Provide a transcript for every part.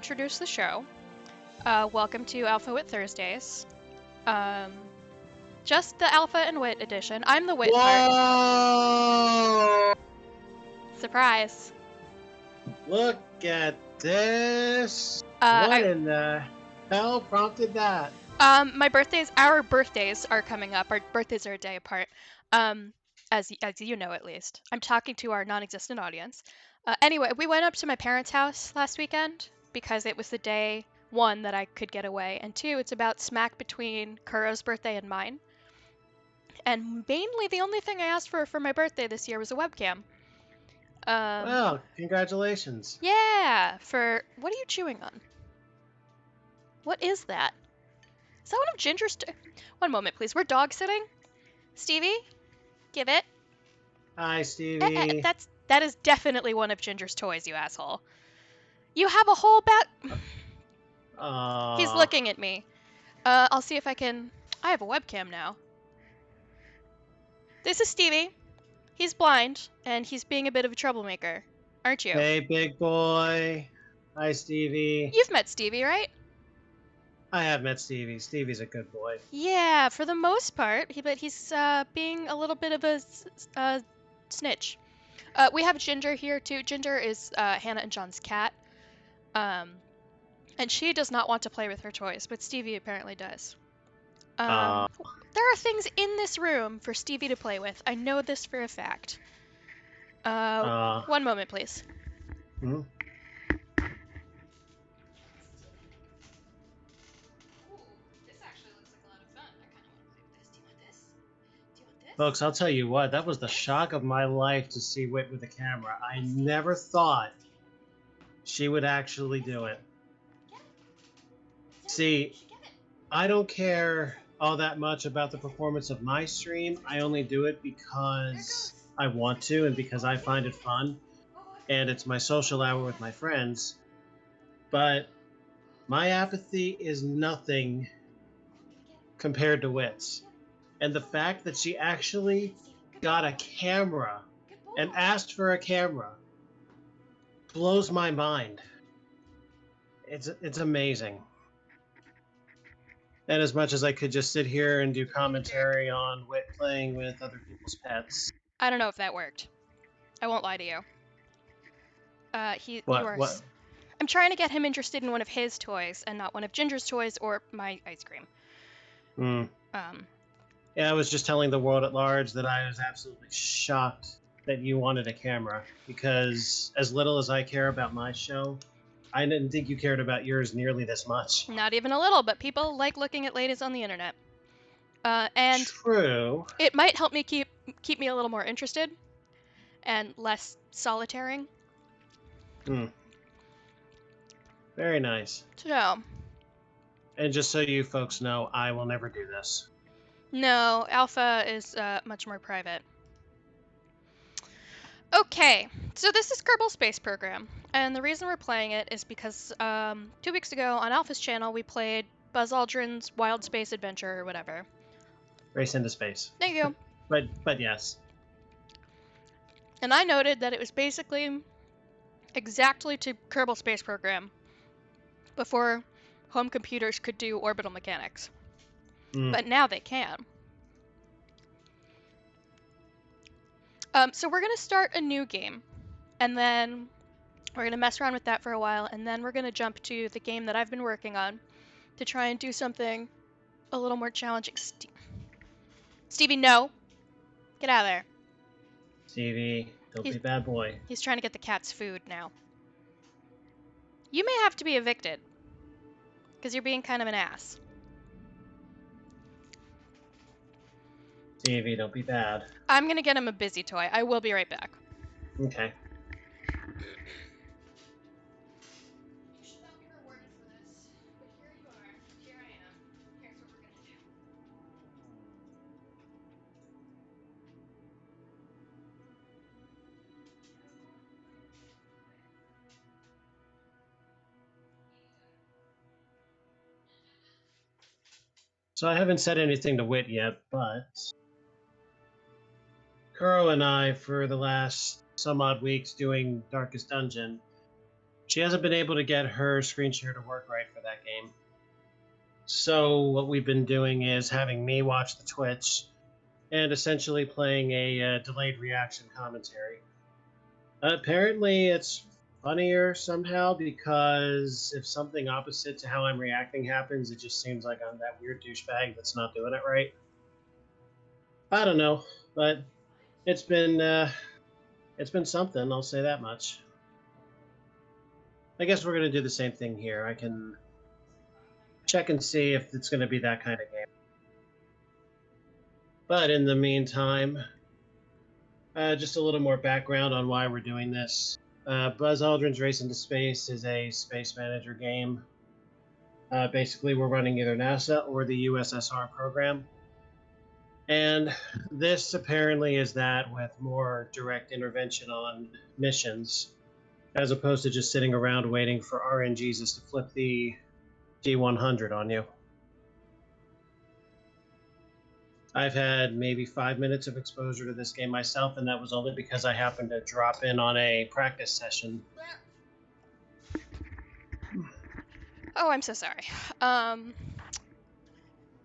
introduce the show. Welcome to AlphaWit Thursdays. Just the Alpha and Wit edition. I'm the Wit part. Whoa! Surprise. Look at this! What in the hell prompted that? Our birthdays are coming up. Our birthdays are a day apart. As you know, at least. I'm talking to our non-existent audience. Anyway, we went up to my parents' house last weekend because it was the day, one, that I could get away, and two, it's about smack between Kuro's birthday and mine. And mainly the only thing I asked for my birthday this year was a webcam. Well, congratulations. Yeah, what are you chewing on? What is that? Is that one of Ginger's? One moment, please. We're dog sitting. Stevie, give it. Hi, Stevie. That is definitely one of Ginger's toys, you asshole. You have a whole bat. He's looking at me. I'll see if I can. I have a webcam now. This is Stevie. He's blind, and he's being a bit of a troublemaker, aren't you? Hey, big boy. Hi, Stevie. You've met Stevie, right? I have met Stevie. Stevie's a good boy. Yeah, for the most part, but he's being a little bit of a snitch. We have Ginger here, too. Ginger is Hannah and John's cat. And she does not want to play with her toys, but Stevie apparently does. There are things in this room for Stevie to play with. I know this for a fact. One moment, please. Hmm? Folks, I'll tell you what, that was the shock of my life to see Wit with a camera. I never thought she would actually do it. See, I don't care all that much about the performance of my stream. I only do it because I want to and because I find it fun. And it's my social hour with my friends. But my apathy is nothing compared to Wit's. And the fact that she actually got a camera and asked for a camera blows my mind. It's amazing. And as much as I could just sit here and do commentary on Wit playing with other people's pets. I don't know if that worked. I won't lie to you. What? I'm trying to get him interested in one of his toys and not one of Ginger's toys or my ice cream. Yeah, I was just telling the world at large that I was absolutely shocked that you wanted a camera, because as little as I care about my show, I didn't think you cared about yours nearly this much. Not even a little, but people like looking at ladies on the internet. And true. It might help me keep me a little more interested and less solitaring. Very nice. So. And just so you folks know, I will never do this. No, Alpha is much more private. Okay, so this is Kerbal Space Program, and the reason we're playing it is because 2 weeks ago on Alpha's channel we played Buzz Aldrin's Wild Space Adventure or whatever. Race into space. There you go. but yes. And I noted that it was basically exactly to Kerbal Space Program before home computers could do orbital mechanics. But now they can. So we're going to start a new game, and then we're going to mess around with that for a while, and then we're going to jump to the game that I've been working on to try and do something a little more challenging. Stevie, no! Get out of there. Stevie, don't be a bad boy. He's trying to get the cat's food now. You may have to be evicted, because you're being kind of an ass. Stevie, don't be bad. I'm gonna get him a busy toy. I will be right back. Okay. You should not be rewarded for this, but here you are. Here I am. Here's what we're gonna do. So I haven't said anything to Wit yet, but Kuro and I, for the last some odd weeks doing Darkest Dungeon, She hasn't been able to get her screen share to work right for that game. So what we've been doing is having me watch the Twitch and essentially playing a delayed reaction commentary. Apparently, it's funnier somehow because if something opposite to how I'm reacting happens, it just seems like I'm that weird douchebag that's not doing it right. I don't know, but it's been something. I'll say that much. I guess we're gonna do the same thing here. I can check and see if it's gonna be that kind of game. But in the meantime, just a little more background on why we're doing this. Buzz Aldrin's Race into Space is a space manager game. Basically, we're running either NASA or the USSR program. And this apparently is that with more direct intervention on missions, as opposed to just sitting around waiting for RNGesus to flip the G100 on you. I've had maybe 5 minutes of exposure to this game myself, and that was only because I happened to drop in on a practice session. Oh, I'm so sorry.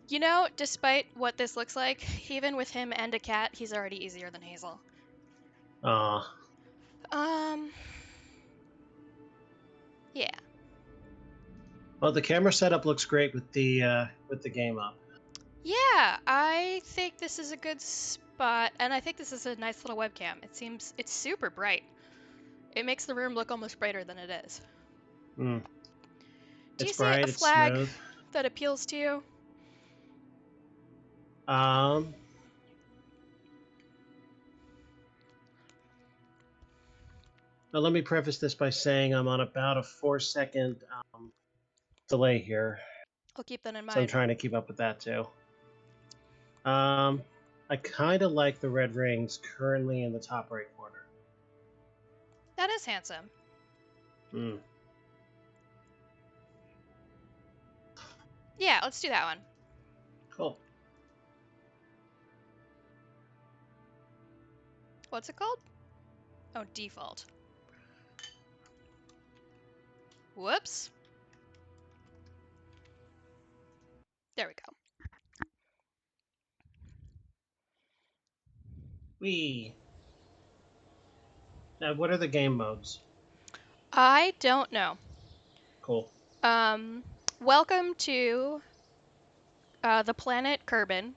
You know, despite what this looks like, even with him and a cat, he's already easier than Hazel. Yeah. Well, the camera setup looks great with the game up. Yeah, I think this is a good spot, and I think this is a nice little webcam. It's super bright. It makes the room look almost brighter than it is. Mm. Do you It's see bright, a it's flag smooth. that appeals to you? Now let me preface this by saying I'm on about a 4-second delay here. I'll keep that in mind. So I'm trying to keep up with that too. I kind of like the red rings currently in the top right corner. That is handsome. Mm. Yeah, let's do that one. Cool. What's it called? Oh, default. Whoops. There we go. Wee. Now, what are the game modes? I don't know. Cool. Welcome to the planet Kerbin.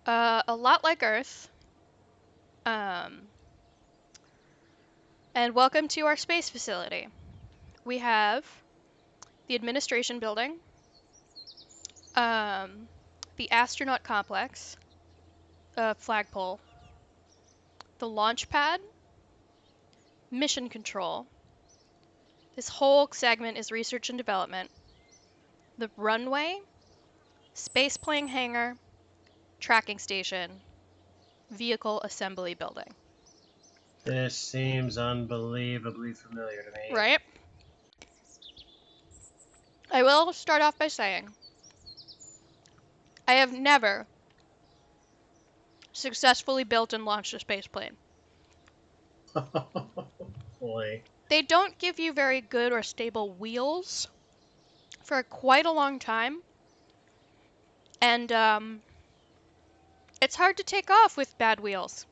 A lot like Earth. And welcome to our space facility. We have the administration building, the astronaut complex, flagpole, the launch pad, mission control. This whole segment is research and development. The runway, spaceplane hangar, tracking station, vehicle assembly building. This seems unbelievably familiar to me. Right? I will start off by saying I have never successfully built and launched a spaceplane. Boy. They don't give you very good or stable wheels for quite a long time. And it's hard to take off with bad wheels.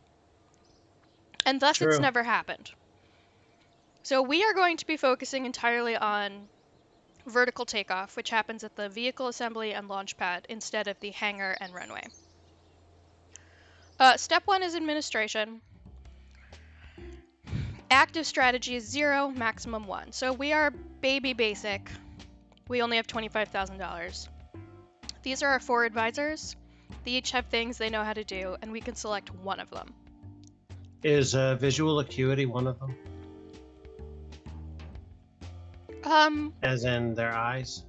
And thus it's True. never happened. So we are going to be focusing entirely on vertical takeoff, which happens at the vehicle assembly and launch pad instead of the hangar and runway. Step 1 is administration. Active strategy is 0, maximum 1. So we are baby basic. We only have $25,000. These are our 4 advisors. They each have things they know how to do, and we can select one of them. Is visual acuity one of them? As in their eyes?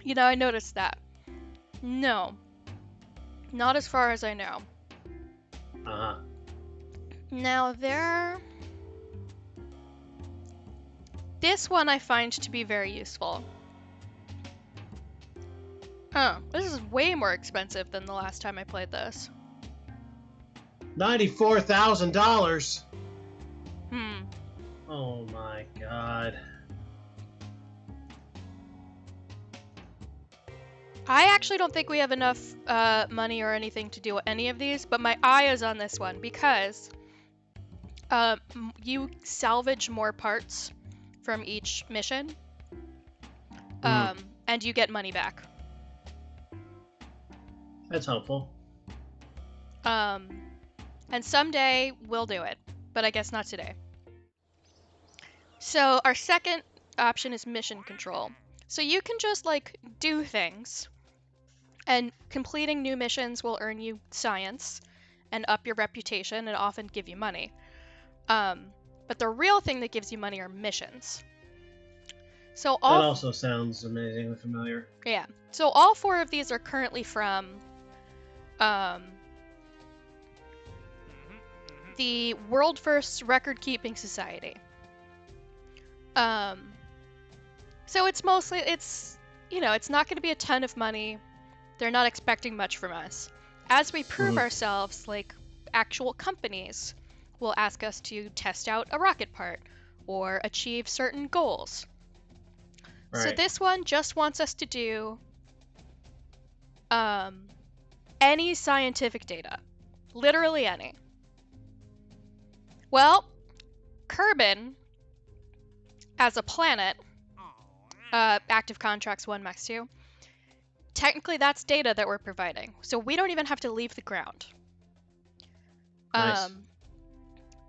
You know, I noticed that. No. Not as far as I know. Uh-huh. Now, this one I find to be very useful. Oh, this is way more expensive than the last time I played this. $94,000. Oh my god. I actually don't think we have enough money or anything to do any of these, but my eye is on this one because you salvage more parts from each mission, and you get money back. That's helpful. And someday we'll do it, but I guess not today. So our second option is mission control. So you can just like do things, and completing new missions will earn you science and up your reputation and often give you money. But the real thing that gives you money are missions. So that also sounds amazingly familiar. Yeah. So all 4 of these are currently from the World First Record Keeping Society. So it's mostly, it's not going to be a ton of money. They're not expecting much from us. As we prove ourselves, like actual companies will ask us to test out a rocket part or achieve certain goals. Right. So this one just wants us to do any scientific data. Literally any. Well, Kerbal, as a planet, active contracts 1 max 2, technically that's data that we're providing. So we don't even have to leave the ground. Nice.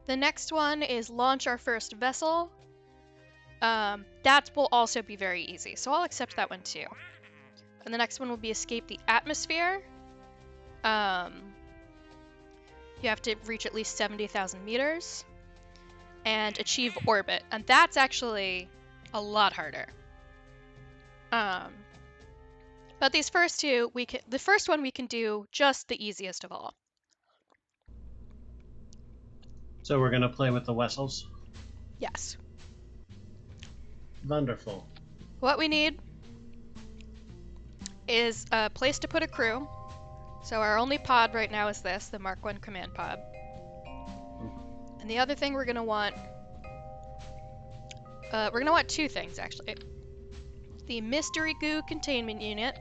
The next one is launch our first vessel. That will also be very easy, so I'll accept that one too. And the next one will be escape the atmosphere. You have to reach at least 70,000 meters and achieve orbit, and that's actually a lot harder. But these first 2, the first one we can do just the easiest of all. So we're gonna play with the vessels? Yes. Wonderful. What we need is a place to put a crew. So our only pod right now is this, the Mark 1 command pod. And the other thing we're gonna want 2 things actually. The mystery goo containment unit.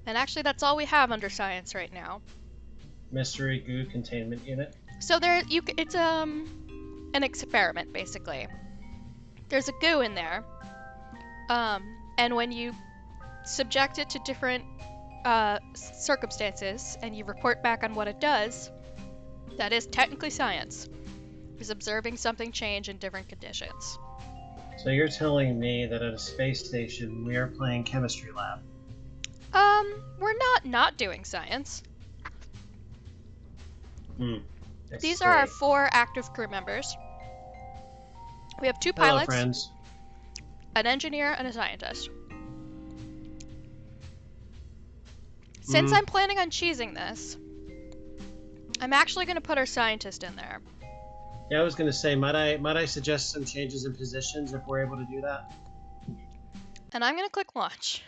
And actually that's all we have under science right now. Mystery goo containment unit? So it's an experiment basically. There's a goo in there. And when you subject it to different circumstances and you report back on what it does, that is technically science. Is observing something change in different conditions. So you're telling me that at a space station we are playing chemistry lab? We're not doing science. These are our 4 active crew members. We have 2 pilots. Hello, friends. An engineer and a scientist. Since I'm planning on cheesing this, I'm actually going to put our scientist in there. Yeah, I was going to say, might I suggest some changes in positions if we're able to do that? And I'm going to click launch.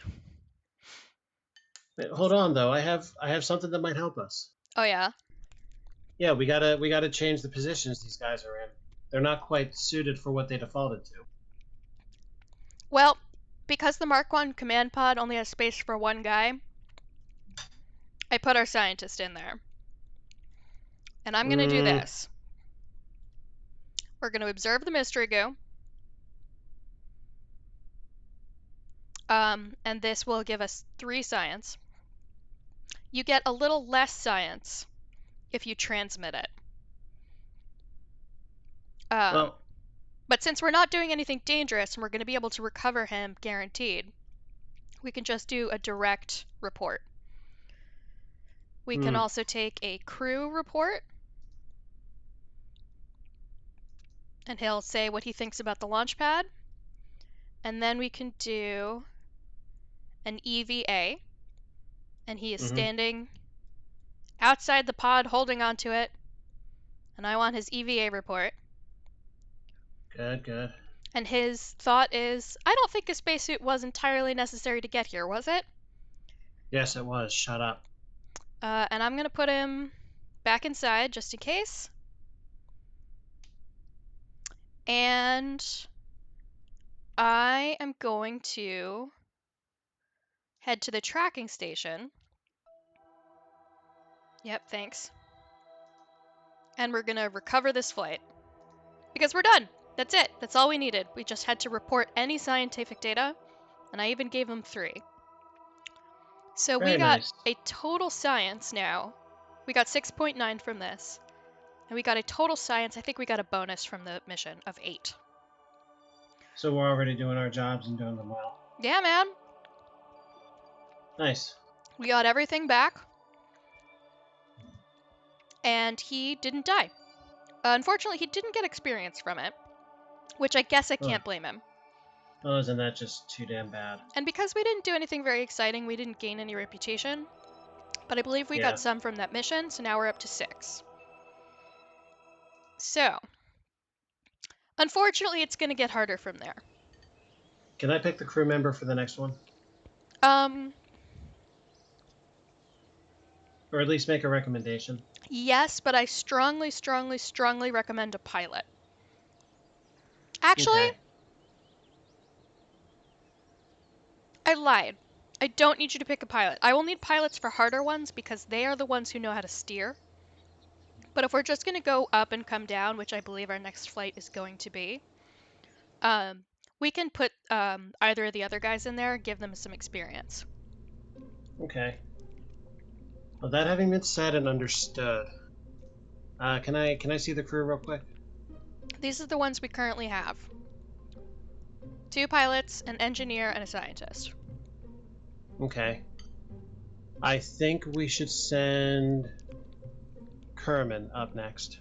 Wait, hold on though, I have something that might help us. Oh yeah? Yeah, we gotta change the positions these guys are in. They're not quite suited for what they defaulted to. Well, because the Mark 1 command pod only has space for 1 guy, I put our scientist in there. And I'm going to do this. We're going to observe the mystery goo. And this will give us 3 science. You get a little less science if you transmit it. But since we're not doing anything dangerous and we're going to be able to recover him guaranteed, we can just do a direct report. We can also take a crew report, and he'll say what he thinks about the launch pad. And then we can do an EVA, and he is standing outside the pod holding onto it, and I want his EVA report. Good. And his thought is, I don't think a spacesuit was entirely necessary to get here, was it? Yes, it was. Shut up. And I'm going to put him back inside just in case. And I am going to head to the tracking station. Yep, thanks. And we're gonna recover this flight. Because we're done! That's it! That's all we needed. We just had to report any scientific data, and I even gave them 3. So we Very got nice. a total science now. We got 6.9 from this. And we got a total science, I think we got a bonus from the mission, of 8. So we're already doing our jobs and doing them well. Yeah, man! Nice. We got everything back. And he didn't die. Unfortunately, he didn't get experience from it, which I guess I can't blame him. Oh, isn't that just too damn bad? And because we didn't do anything very exciting, we didn't gain any reputation. But I believe we got some from that mission, so now we're up to 6. So, unfortunately, it's going to get harder from there. Can I pick the crew member for the next one? Or at least make a recommendation? Yes, but I strongly, strongly, strongly recommend a pilot. Actually, Okay. I lied. I don't need you to pick a pilot. I will need pilots for harder ones because they are the ones who know how to steer. But if we're just going to go up and come down, which I believe our next flight is going to be, we can put either of the other guys in there, give them some experience. Okay. Well, that having been said and understood, can I see the crew real quick? These are the ones we currently have. 2 pilots, an engineer, and a scientist. Okay. I think we should send Kerman up next.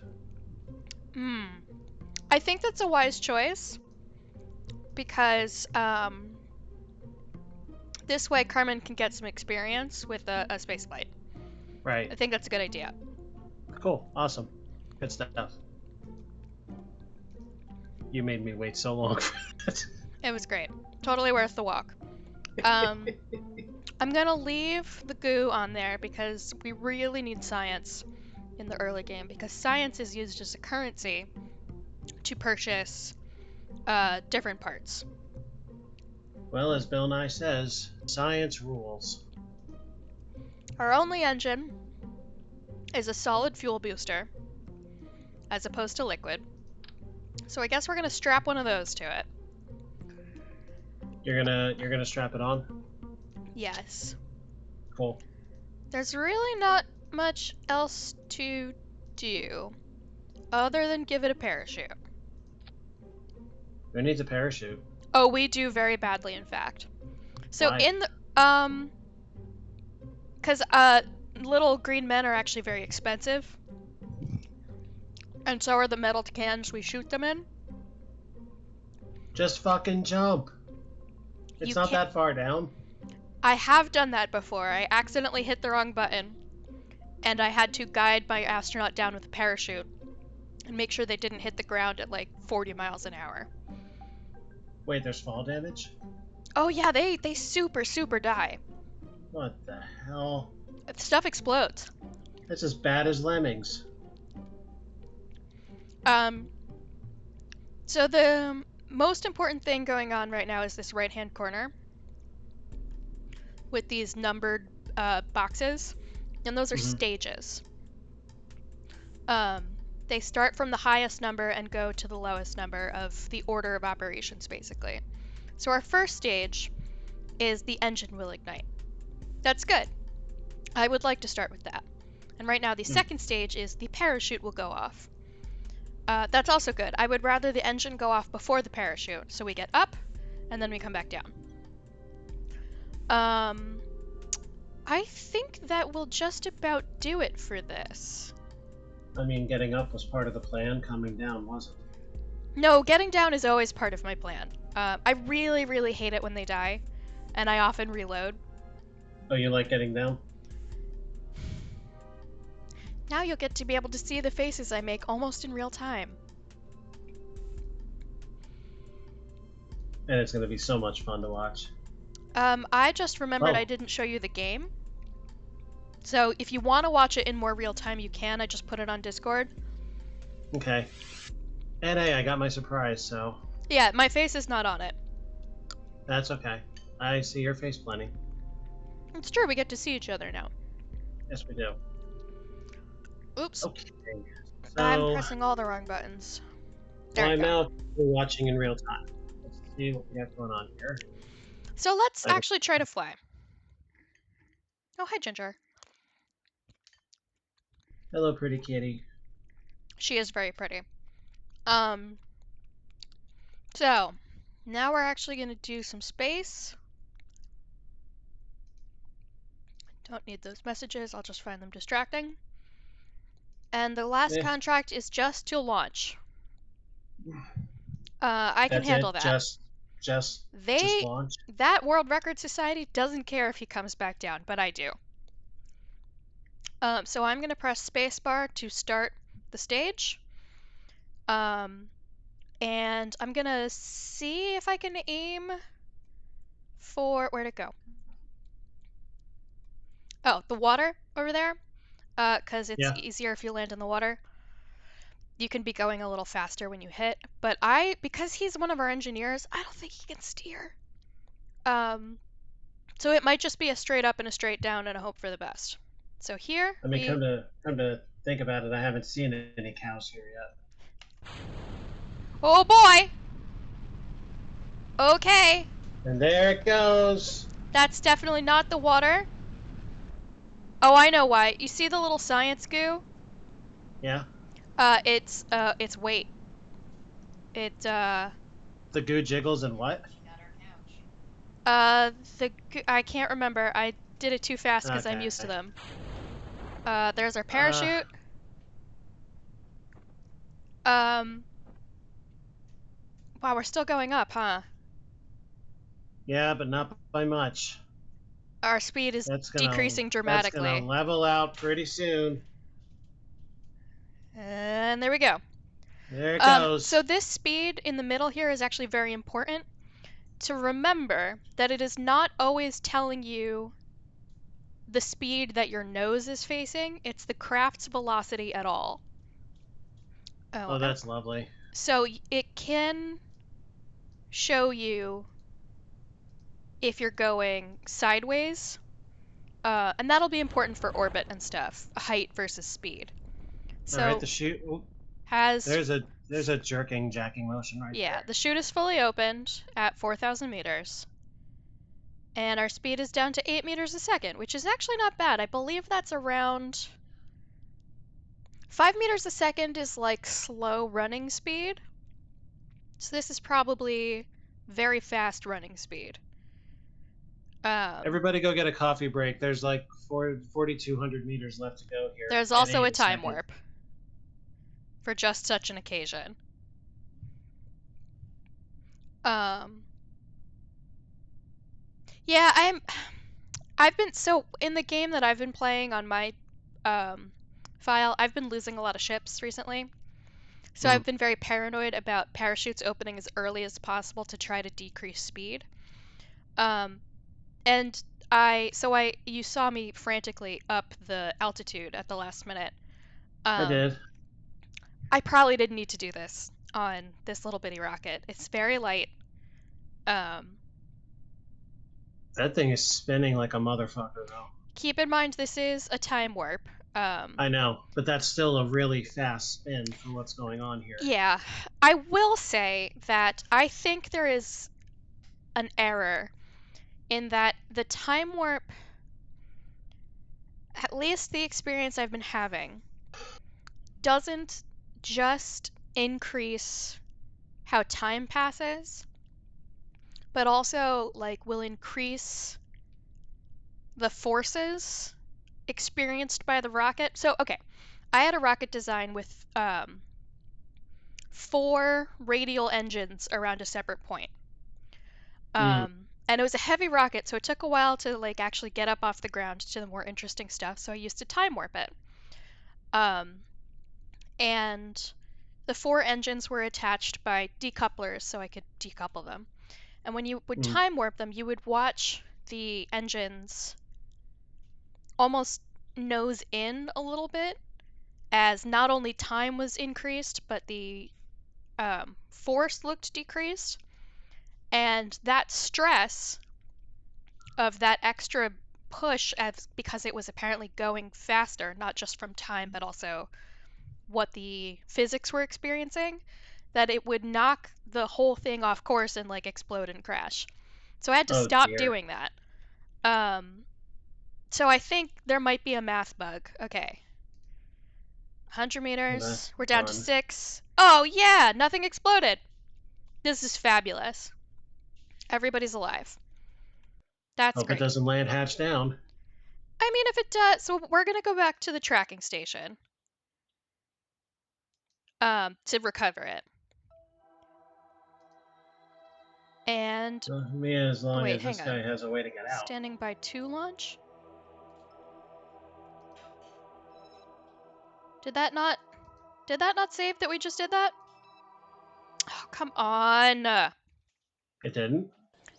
I think that's a wise choice because this way Carmen can get some experience with a space flight. Right. I think that's a good idea. Cool. Awesome. Good stuff. You made me wait so long for that. It was great. Totally worth the walk. I'm gonna leave the goo on there because we really need science in the early game because science is used as a currency to purchase different parts. Well, as Bill Nye says, science rules. Our only engine is a solid fuel booster as opposed to liquid. So I guess we're gonna strap one of those to it. You're gonna strap it on? Yes. Cool. There's really not much else to do other than give it a parachute. Who needs a parachute? Oh, we do very badly, in fact. So Why? in the because little green men are actually very expensive, and so are the metal cans we shoot them in. Just fucking jump. It's not that far down. I have done that before. I accidentally hit the wrong button, and I had to guide my astronaut down with a parachute and make sure they didn't hit the ground at like 40 miles an hour. Wait, there's fall damage? Oh yeah, they super die. What the hell? Stuff explodes. That's as bad as lemmings. So the most important thing going on right now is this right-hand corner with these numbered boxes, and those are stages. They start from the highest number and go to the lowest number of the order of operations, basically. So our first stage is the engine will ignite. That's good. I would like to start with that. And right now the second stage is the parachute will go off. That's also good. I would rather the engine go off before the parachute, so we get up, and then we come back down. I think that will just about do it for this. I mean, getting up was part of the plan, coming down wasn't. No, getting down is always part of my plan. I really, really hate it when they die, and I often reload. Oh, you like getting down? Now you'll get to be able to see the faces I make almost in real time. And it's going to be so much fun to watch. I just remembered I didn't show you the game. So if you want to watch it in more real time, you can. I just put it on Discord. Okay. And hey, I got my surprise, so Yeah, my face is not on it. that's okay. I see your face plenty. It's true, we get to see each other now. Yes, we do. Oops, Okay. I'm So, pressing all the wrong buttons. well, There we I'm go. now watching in real time. Let's see what we have going on here. So let's I actually try to fly. Oh, hi, Ginger. Hello, pretty kitty. She is very pretty. Um, so now we're actually gonna do some space. Don't need those messages, I'll just find them distracting. And the last Eh, contract is just to launch. I can that's handle it. that. Just They, launch. that World Record Society doesn't care if he comes back down, but I do. So I'm gonna press spacebar to start the stage. Um, and I'm gonna see if I can aim for, where'd it go? Oh, the water over there. Because it's Yeah, easier if you land in the water. You can be going a little faster when you hit. But because he's one of our engineers, I don't think he can steer. Um, so it might just be a straight up and a straight down and a hope for the best. So here I mean, we, come to think about it, I haven't seen any cows here yet. oh boy! Okay, And there it goes. that's definitely not the water. Oh, I know why. You see the little science goo? Yeah, It's weight. It, the goo jiggles and what? uh, I can't remember. I did it too fast because I'm used to Okay. them. There's our Uh, parachute. Um, wow, we're still going up, huh? yeah, but not by much. Our speed is decreasing That's gonna dramatically. level out pretty soon. And there we go. There it goes. So this speed in the middle here is actually very important to remember that it is not always telling you the speed that your nose is facing, it's the craft's velocity at all. Oh, Oh, that's lovely. so it can show you if you're going sideways, and that'll be important for orbit and stuff, height versus speed. All right, So the shoot. Ooh, has there's a jerking, jacking motion right yeah, there. the chute is fully opened at 4,000 meters, and our speed is down to 8 meters a second, which is actually not bad. I believe that's around 5 meters a second is like slow running speed, so this is probably very fast running speed. Um, Everybody go get a coffee break. There's like 4,200 meters left to go here there's at also 8 a a time second. warp for just such an occasion. Um, yeah, I've been so in the game that I've been playing on my um, file. I've been losing a lot of ships recently, so Hmm. I've been very paranoid about parachutes opening as early as possible to try to decrease speed. Um, and you saw me frantically up the altitude at the last minute. I Um, did. I probably didn't need to do this on this little bitty rocket. It's very light. Um, That thing is spinning like a motherfucker, though. Keep in mind this is a time warp. Um, I know, but that's still a really fast spin for what's going on here. yeah, I will say that I think there is an error in that the time warp, at least the experience I've been having, doesn't just increase how time passes, but also like will increase the forces experienced by the rocket. So, okay, I had a rocket design with 4 radial engines around a separate point. Mm. And it was a heavy rocket, so it took a while to like actually get up off the ground to the more interesting stuff. So I used to time warp it. Um, and the 4 engines were attached by decouplers, so I could decouple them. And when you would Mm. time warp them, you would watch the engines almost nose in a little bit as not only time was increased, but the force looked decreased, and that stress of that extra push, as because it was apparently going faster, not just from time but also what the physics were experiencing, that it would knock the whole thing off course and like explode and crash. So I had to Oh stop dear. doing that. Um, so I think there might be a math bug. Okay. 100 Well, meters. that's We're down to fun. 6. Oh, yeah, nothing exploded. This is fabulous. Everybody's alive. That's Hope it great. doesn't land hatch down. I mean, if it does, so we're going to go back to the tracking station to recover it. And, I mean, as oh long wait, as hang this on. guy has a way to get out. Standing by 2 launch? Did that not save that we just did that? Oh, come on. It didn't?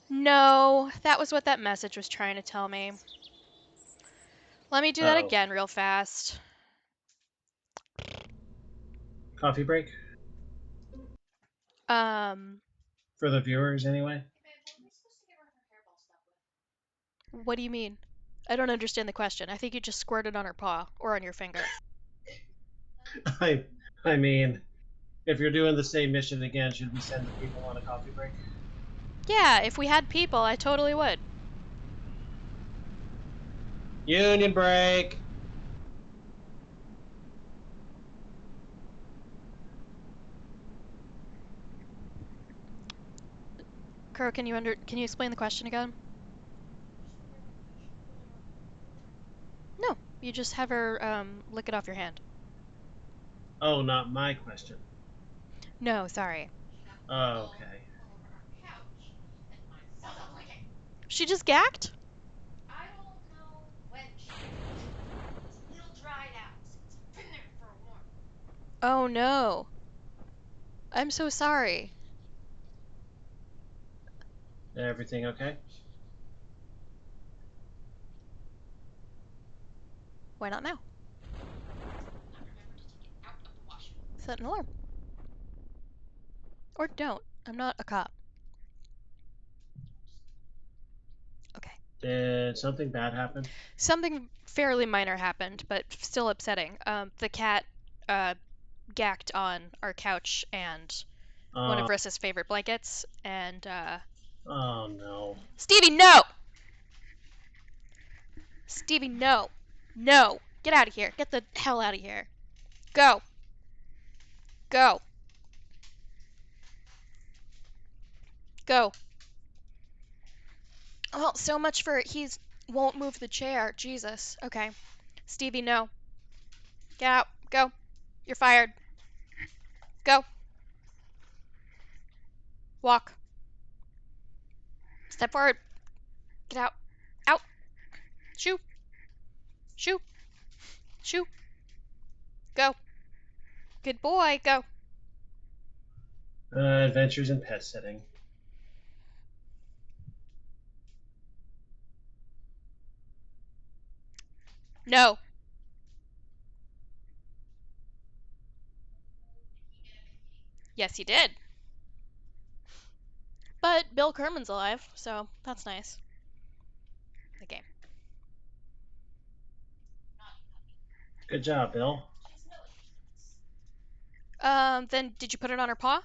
No, that was what that message was trying to tell me. Let me do that Uh-oh. again real fast. Coffee break? Um, For the viewers, anyway? what do you mean? I don't understand the question. I think you just squirted on her paw or on your finger. I, I mean, if you're doing the same mission again, should we send the people on a coffee break? Yeah, if we had people, I totally would. Union break! Crow, can you explain the question again? No, you just have her lick it off your hand. Oh, not my question. No, sorry. Oh, okay. She just gacked? Oh no. I'm so sorry. Everything okay? Why not now? Set an alarm. Or don't. I'm not a cop. Okay. Did something bad happen? Something fairly minor happened, but still upsetting. The cat uh, gacked on our couch and one of Oh, Rissa's favorite blankets, and oh no. Stevie, no! Stevie, no! No! Get out of here! Get the hell out of here! Go! Go! Go! Well, so much for he's won't move the chair. Jesus. Okay. Stevie, no. Get out. Go. You're fired. Go. Walk. Step forward. Get out. Out. Shoo. Shoo. Shoo. Go. Good boy. Go. Adventures in pet sitting. No. Yes, he did. But Bill Kerman's alive, so that's nice. The game. Good job, Bill. Then did you put it on her paw?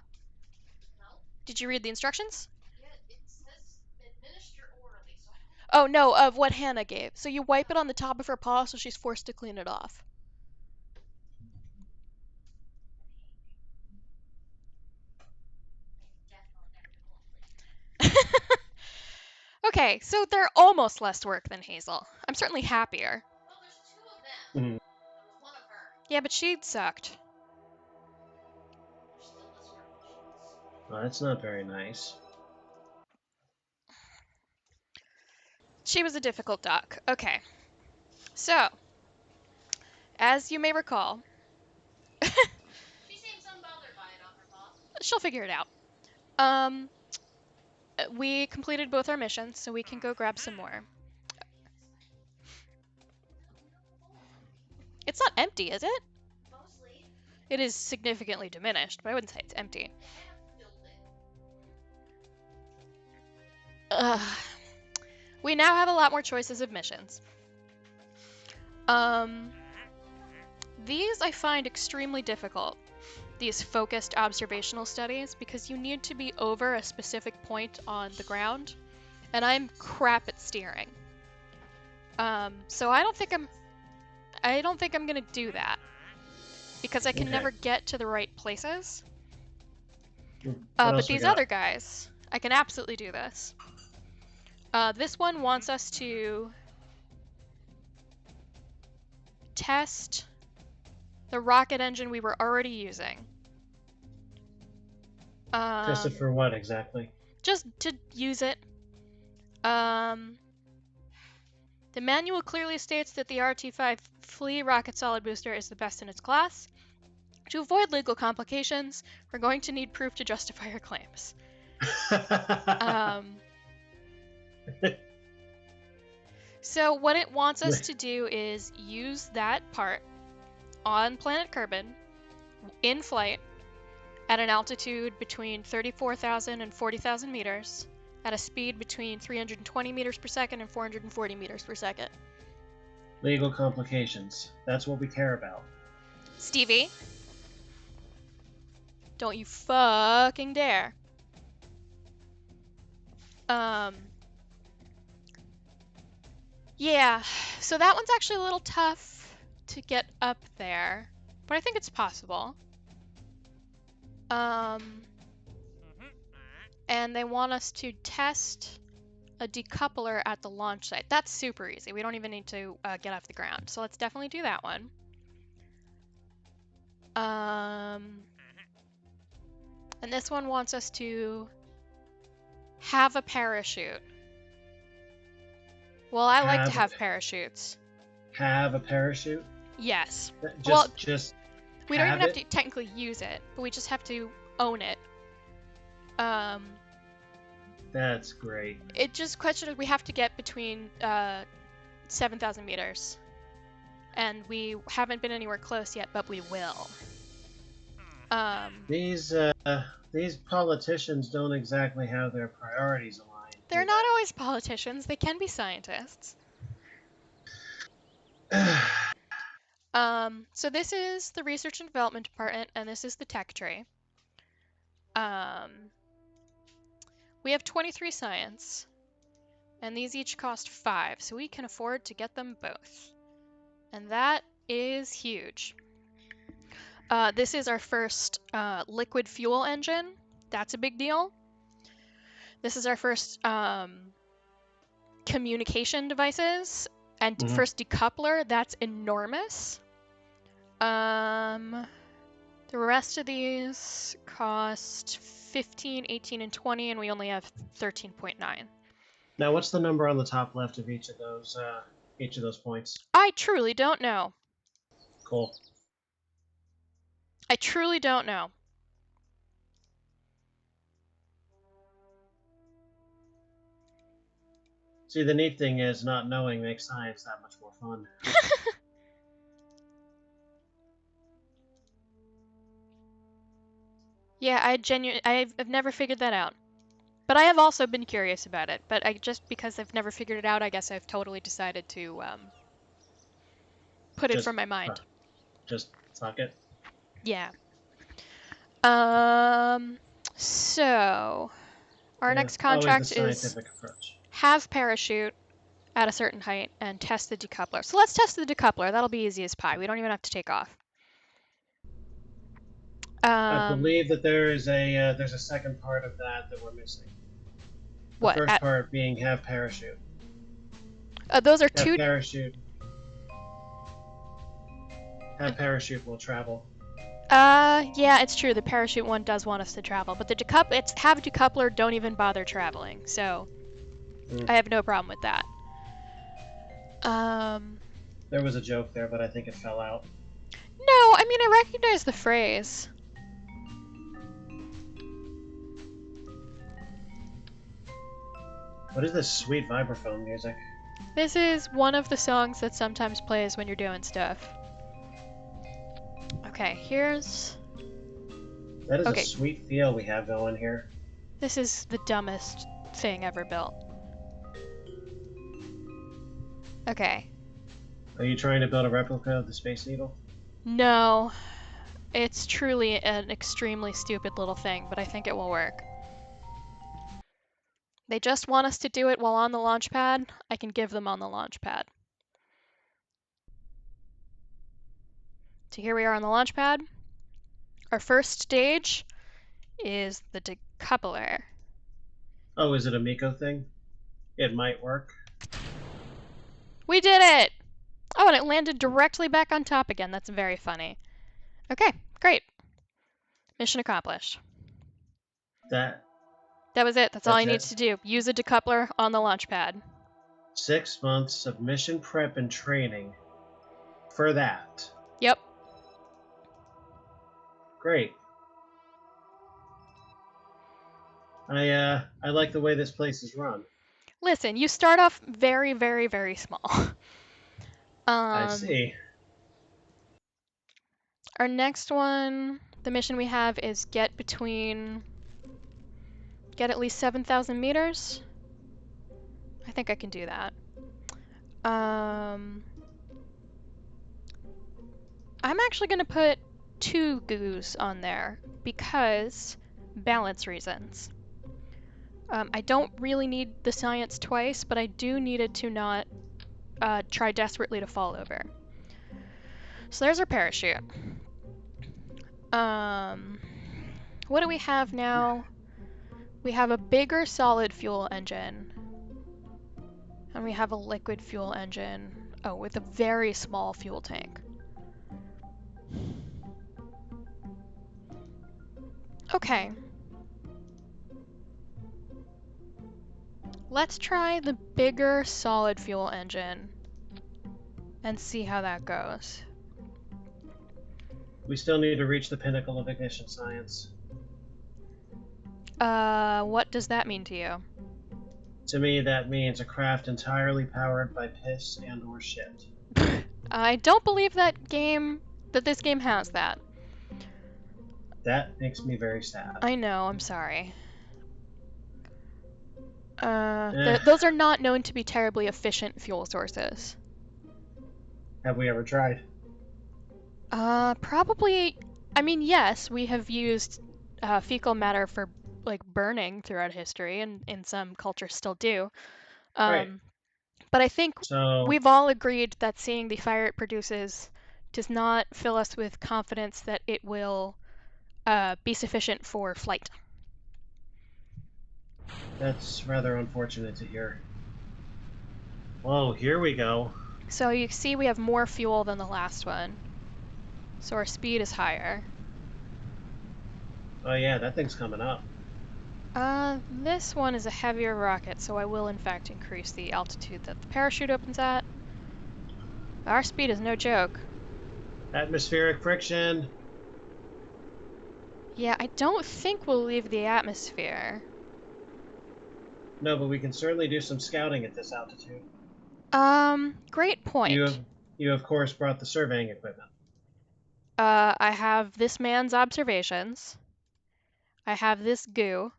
Did you read the instructions? Oh no, of what Hannah gave. So you wipe it on the top of her paw so she's forced to clean it off. Okay, so they're almost less work than Hazel. I'm certainly happier. Mm. Yeah, but she sucked. Well, that's not very nice. She was a difficult duck. Okay, so as you may recall, she'll figure it out. Um, we completed both our missions, so we can go grab some more. It's not empty, is it? It is significantly diminished, but I wouldn't say it's empty. We now have a lot more choices of missions. These I find extremely difficult, these focused observational studies, because you need to be over a specific point on the ground, and I'm crap at steering. So I don't think I'm gonna do that, because I can never get to the right places. But these other guys, I can absolutely do this. This one wants us to test the rocket engine we were already using. Test it for what exactly? Just to use it. The manual clearly states that the RT-5 Flea rocket solid booster is the best in its class. To avoid legal complications, we're going to need proof to justify our claims. So what it wants us to do is use that part on planet Kerbal in flight at an altitude between 34,000 and 40,000 meters at a speed between 320 meters per second and 440 meters per second. Legal complications. That's what we care about. Stevie, don't you fucking dare. Yeah, so that one's actually a little tough to get up there, but I think it's possible. And they want us to test a decoupler at the launch site. That's super easy. We don't even need to get off the ground. So let's definitely do that one. And this one wants us to have a parachute. Well, I like to have parachutes. Have a parachute? Yes. Just we don't even have to technically use it, but we just have to own it. That's great. It just questions we have to get between 7,000 meters. And we haven't been anywhere close yet, but we will. These politicians don't exactly have their priorities aligned. They're not always politicians. They can be scientists. So this is the research and development department, and this is the tech tree. We have 23 science, and these each cost 5, so we can afford to get them both. And that is huge. This is our first liquid fuel engine. That's a big deal. This is our first communication devices and first decoupler. That's enormous. The rest of these cost 15, 18, and 20, and we only have 13.9. Now, what's the number on the top left of each of those points? I truly don't know. Cool. I truly don't know. See, the neat thing is not knowing makes science that much more fun. Yeah, I've never figured that out. But I have also been curious about it. But just because I've never figured it out, I guess I've totally decided to put it from my mind. Just fuck it. Yeah. So our next contract is have parachute at a certain height and test the decoupler. So let's test the decoupler. That'll be easy as pie. We don't even have to take off. I believe that there's a second part of that we're missing. The first part being have parachute. Those are two. Parachute. Have parachute will travel. Yeah, it's true. The parachute one does want us to travel, but the have decoupler, don't even bother traveling. So I have no problem with that. There was a joke there, but I think it fell out. No, I mean I recognize the phrase. What is this sweet vibraphone music? This is one of the songs that sometimes plays when you're doing stuff. Okay, here's... That is a Okay, sweet feel we have going here. this is the dumbest thing ever built. Okay. Are you trying to build a replica of the Space Needle? No, it's truly an extremely stupid little thing, but I think it will work. They just want us to do it while on the launch pad. I can give them on the launch pad. So here we are on the launch pad. Our first stage is the decoupler. Oh, is it a Miko thing? It might work. We did it! Oh, and it landed directly back on top again. That's very funny. Okay, great. Mission accomplished. That That was it. That's all I that's needed it. to do. Use a decoupler on the launch pad. 6 months of mission prep and training for that. Yep. Great. I like the way this place is run. Listen, you start off very, very, very small. I see. Our next one, the mission we have is get at least 7,000 meters. I think I can do that. I'm actually going to put 2 goos on there because balance reasons. I don't really need the science twice, but I do need it to not try desperately to fall over. So there's our parachute. What do we have now? We have a bigger solid fuel engine. And we have a liquid fuel engine. Oh, with a very small fuel tank. Okay. Let's try the bigger solid fuel engine and see how that goes. We still need to reach the pinnacle of ignition science. What does that mean to you? To me, that means a craft entirely powered by piss and or shit. I don't believe that this game has that. That makes me very sad. I know, I'm sorry. Eh, Those are not known to be terribly efficient fuel sources. have we ever tried? Probably, I mean, yes, we have used fecal matter for like burning throughout history, and in some cultures still do. Right. But I think So we've all agreed that seeing the fire it produces does not fill us with confidence that it will be sufficient for flight. that's rather unfortunate to hear. Whoa, here we go. So you see we have more fuel than the last one. So our speed is higher. Oh yeah, that thing's coming up. This one is a heavier rocket, so I will in fact increase the altitude that the parachute opens at. Our speed is no joke. Atmospheric friction. Yeah, I don't think we'll leave the atmosphere. No, but we can certainly do some scouting at this altitude. Great point. You of course brought the surveying equipment. I have this man's observations. I have this goo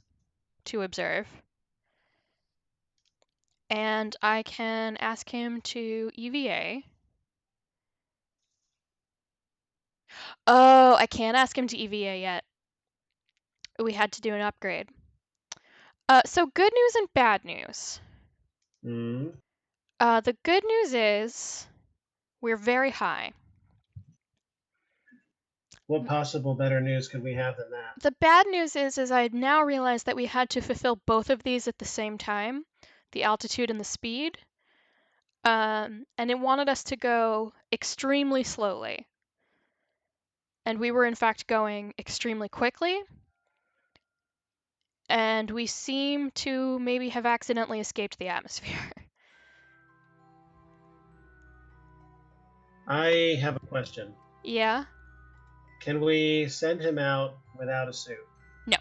to observe. And I can ask him to EVA. Oh, I can't ask him to EVA yet. We had to do an upgrade. So good news and bad news. Hmm. The good news is we're very high. What possible better news could we have than that? The bad news is I now realize that we had to fulfill both of these at the same time, the altitude and the speed. And it wanted us to go extremely slowly. And we were in fact going extremely quickly. And we seem to maybe have accidentally escaped the atmosphere. I have a question. Yeah? Can we send him out without a suit? No.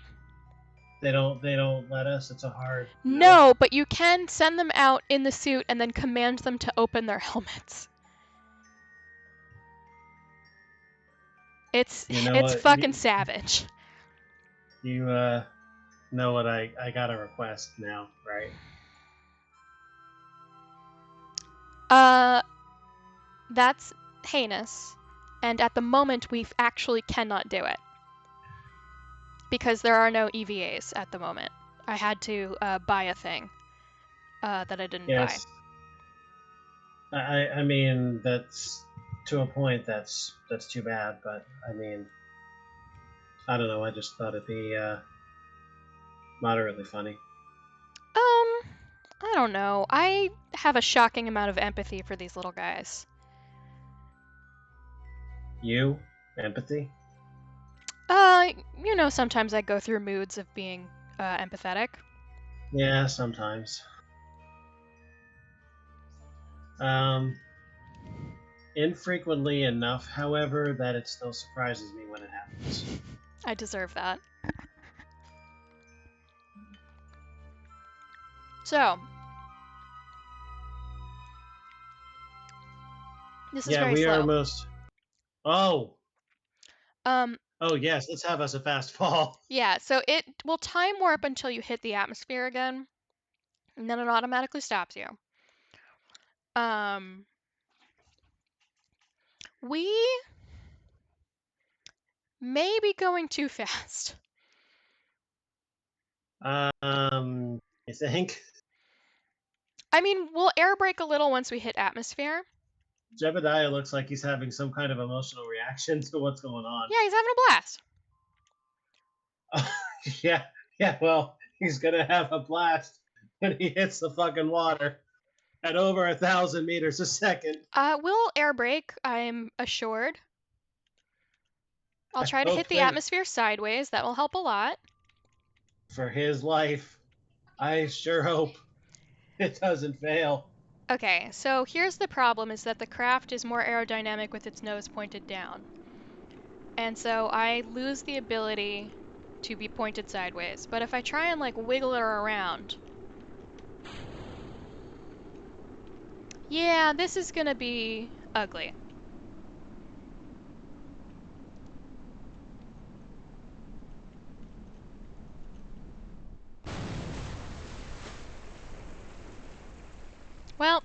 They don't let us. It's a hard No, but you can send them out in the suit and then command them to open their helmets. It's You know it's what? fucking savage. You know what? I got a request now, right? Uh, that's heinous, and at the moment we actually cannot do it because there are no EVAs at the moment. I had to buy a thing that I didn't buy. Yes. I mean that's to a point. That's too bad. But I mean, I don't know. I just thought it'd be moderately funny. I don't know. I have a shocking amount of empathy for these little guys. You empathy? Uh, sometimes I go through moods of being empathetic. Yeah, sometimes. Um, infrequently enough, however, that it still surprises me when it happens. I deserve that. So, this is Yeah, very we are slow. most. Oh, Um, oh yes. Let's have us a fast fall. yeah, so it will time warp until you hit the atmosphere again, and then it automatically stops you. Um, we may be going too fast. You think? I mean, we'll air brake a little once we hit atmosphere. Jebediah looks like he's having some kind of emotional reaction to what's going on. Yeah, he's having a blast. Yeah, yeah. Well, he's gonna have a blast when he hits the fucking water at over 1,000 meters a second. We'll air brake, I'm assured. I'll I try to hit hope the that atmosphere sideways. That will help a lot. for his life, I sure hope it doesn't fail. Okay, so here's the problem is that the craft is more aerodynamic with its nose pointed down. And so I lose the ability to be pointed sideways. But if I try and like wiggle it around, yeah, this is gonna be ugly. Well,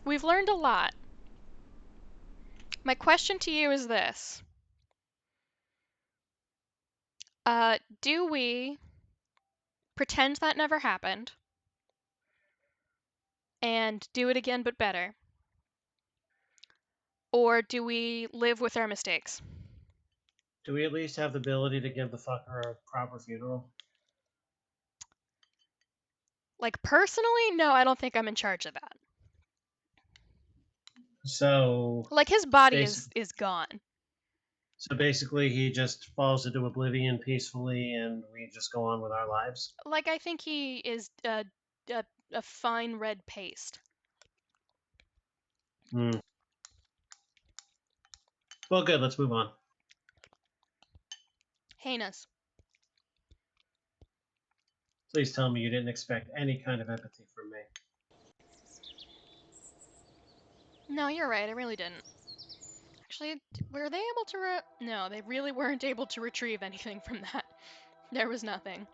we've learned a lot. My question to you is this. Do we pretend that never happened and do it again but better? Or do we live with our mistakes? Do we at least have the ability to give the fucker a proper funeral? Like, personally, no, I don't think I'm in charge of that. So, Like, his body basic, is gone. so basically, he just falls into oblivion peacefully, and we just go on with our lives. Like, I think he is a fine red paste. Hmm. Well, good. Let's move on. Heinous. Please tell me you didn't expect any kind of empathy from me. No, you're right, I really didn't. Actually, were they able to no, they really weren't able to retrieve anything from that. There was nothing.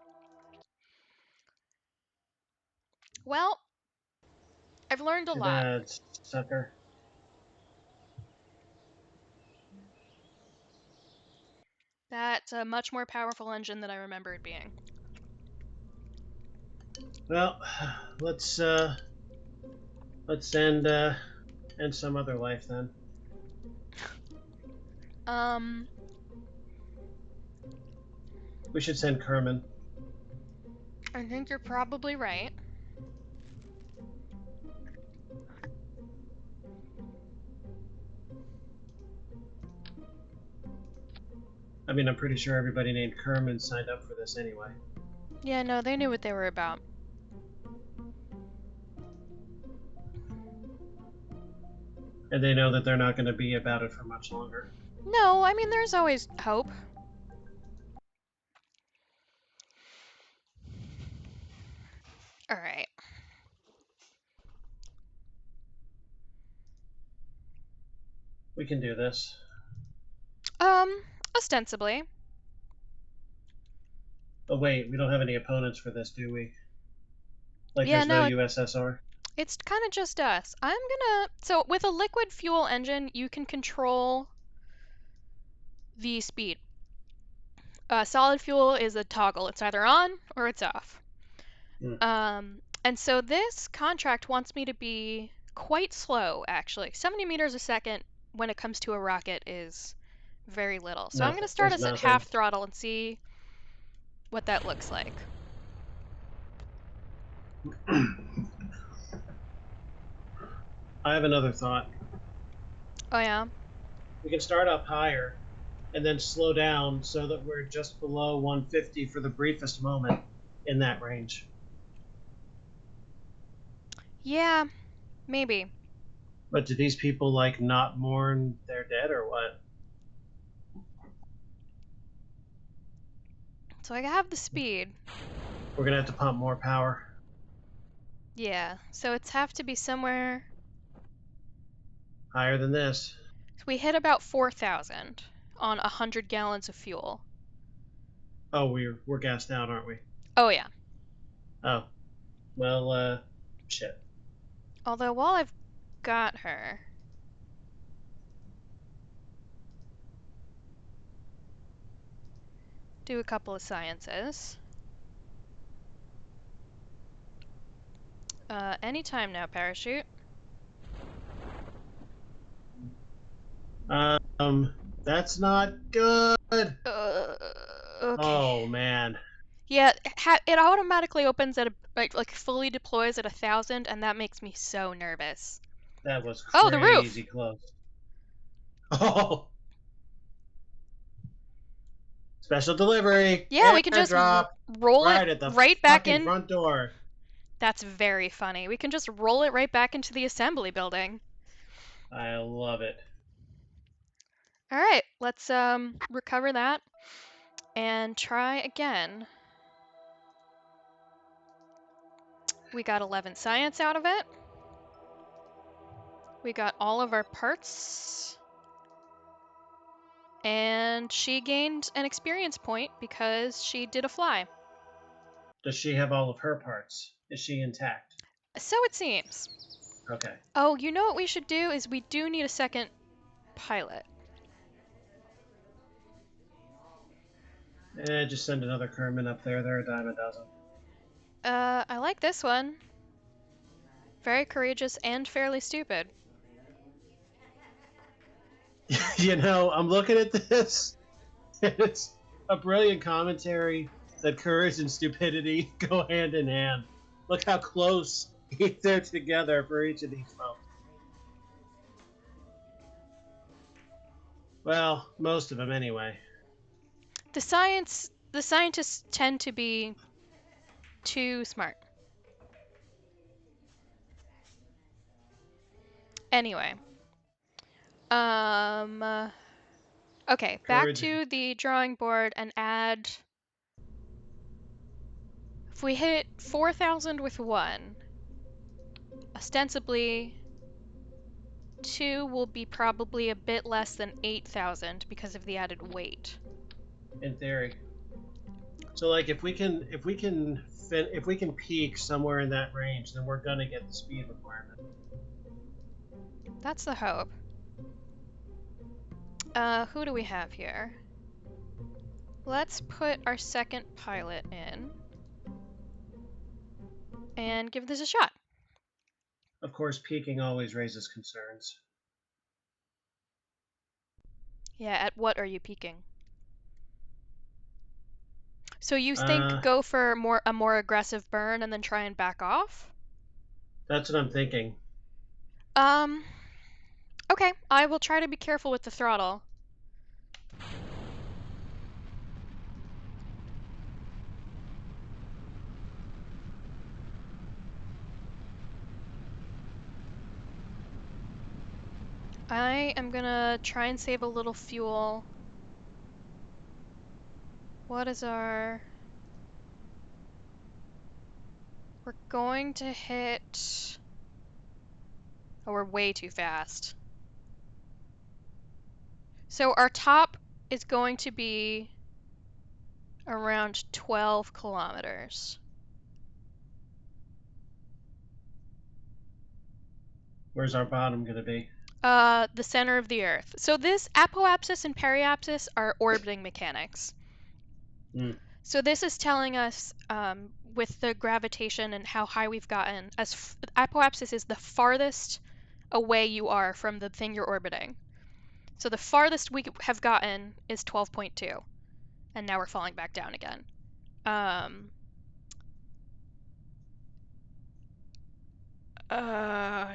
Well, I've learned a Too lot. bad, sucker. That's a much more powerful engine than I remember it being. Well, let's end some other life then. Um, We should send Kerman. I think you're probably right. I mean, I'm pretty sure everybody named Kerman signed up for this anyway. Yeah, no, they knew what they were about. And they know that they're not going to be about it for much longer. No, I mean, there's always hope. Alright. We We can do this. Um, ostensibly. Oh wait, we don't have any opponents for this, do we? Like Yeah, there's no no, USSR? it's kind of just us. So with a liquid fuel engine, you can control the speed. Solid fuel is a toggle. It's either on or it's off. Hmm. And so this contract wants me to be quite slow, actually. 70 meters a second when it comes to a rocket is very little. So I'm going to Nothing. start There's us at nothing. half throttle and see what that looks like. I have another thought. Oh, yeah? We can start up higher and then slow down so that we're just below 150 for the briefest moment in that range. Yeah, maybe. But do these people like not mourn their dead or what? So I have the speed. We're gonna have to pump more power. Yeah, so it's have to be somewhere. Higher than this. So we hit about 4,000 on 100 gallons of fuel. Oh, we're gassed out, aren't we? Oh, yeah. Oh, well, shit. Although while I've got her, do a couple of sciences. Anytime now, parachute. That's not good. Uh, okay. Oh man, Yeah, it automatically opens at like fully deploys at 1,000, and that makes me so nervous. that was Oh, the roof. crazy close. Oh, special delivery, Yeah, we can just airdrop, roll it right at the right back fucking in. front door. That's very funny. We can just roll it right back into the assembly building. I love it. All right, let's recover that and try again. We got 11 science out of it. We got all of our parts. And she gained an experience point because she did a fly. Does she have all of her parts? Is she intact? So it seems. Okay. Oh, you know what we should do is we do need a second pilot. Just send another Kerman up there. They're a dime a dozen. I like this one. Very courageous and fairly stupid. I'm looking at this. It's a brilliant commentary that courage and stupidity go hand in hand. Look how close they're together for each of these folks. Well, most of them anyway. The scientists tend to be too smart. Anyway, um, okay, back Courage. to the drawing board and add. If we hit 4,000 with one, ostensibly 2 will be probably a bit less than 8,000 because of the added weight. In theory. So like if we can peak somewhere in that range, then we're gonna get the speed requirement. That's the hope. Who do we have here? Let's put our second pilot in and give this a shot. Of course, peaking always raises concerns. Yeah, at what are you peaking? So you think Uh, go for a more aggressive burn and then try and back off? that's what I'm thinking. Um, okay, I will try to be careful with the throttle. I am gonna try and save a little fuel. What is our... We're going to hit... Oh, we're way too fast. So our top is going to be around 12 kilometers. Where's our bottom going to be? The center of the Earth. So this apoapsis and periapsis are orbiting mechanics. Mm. So this is telling us, with the gravitation and how high we've gotten, apoapsis is the farthest away you are from the thing you're orbiting. So the farthest we have gotten is 12.2, and now we're falling back down again.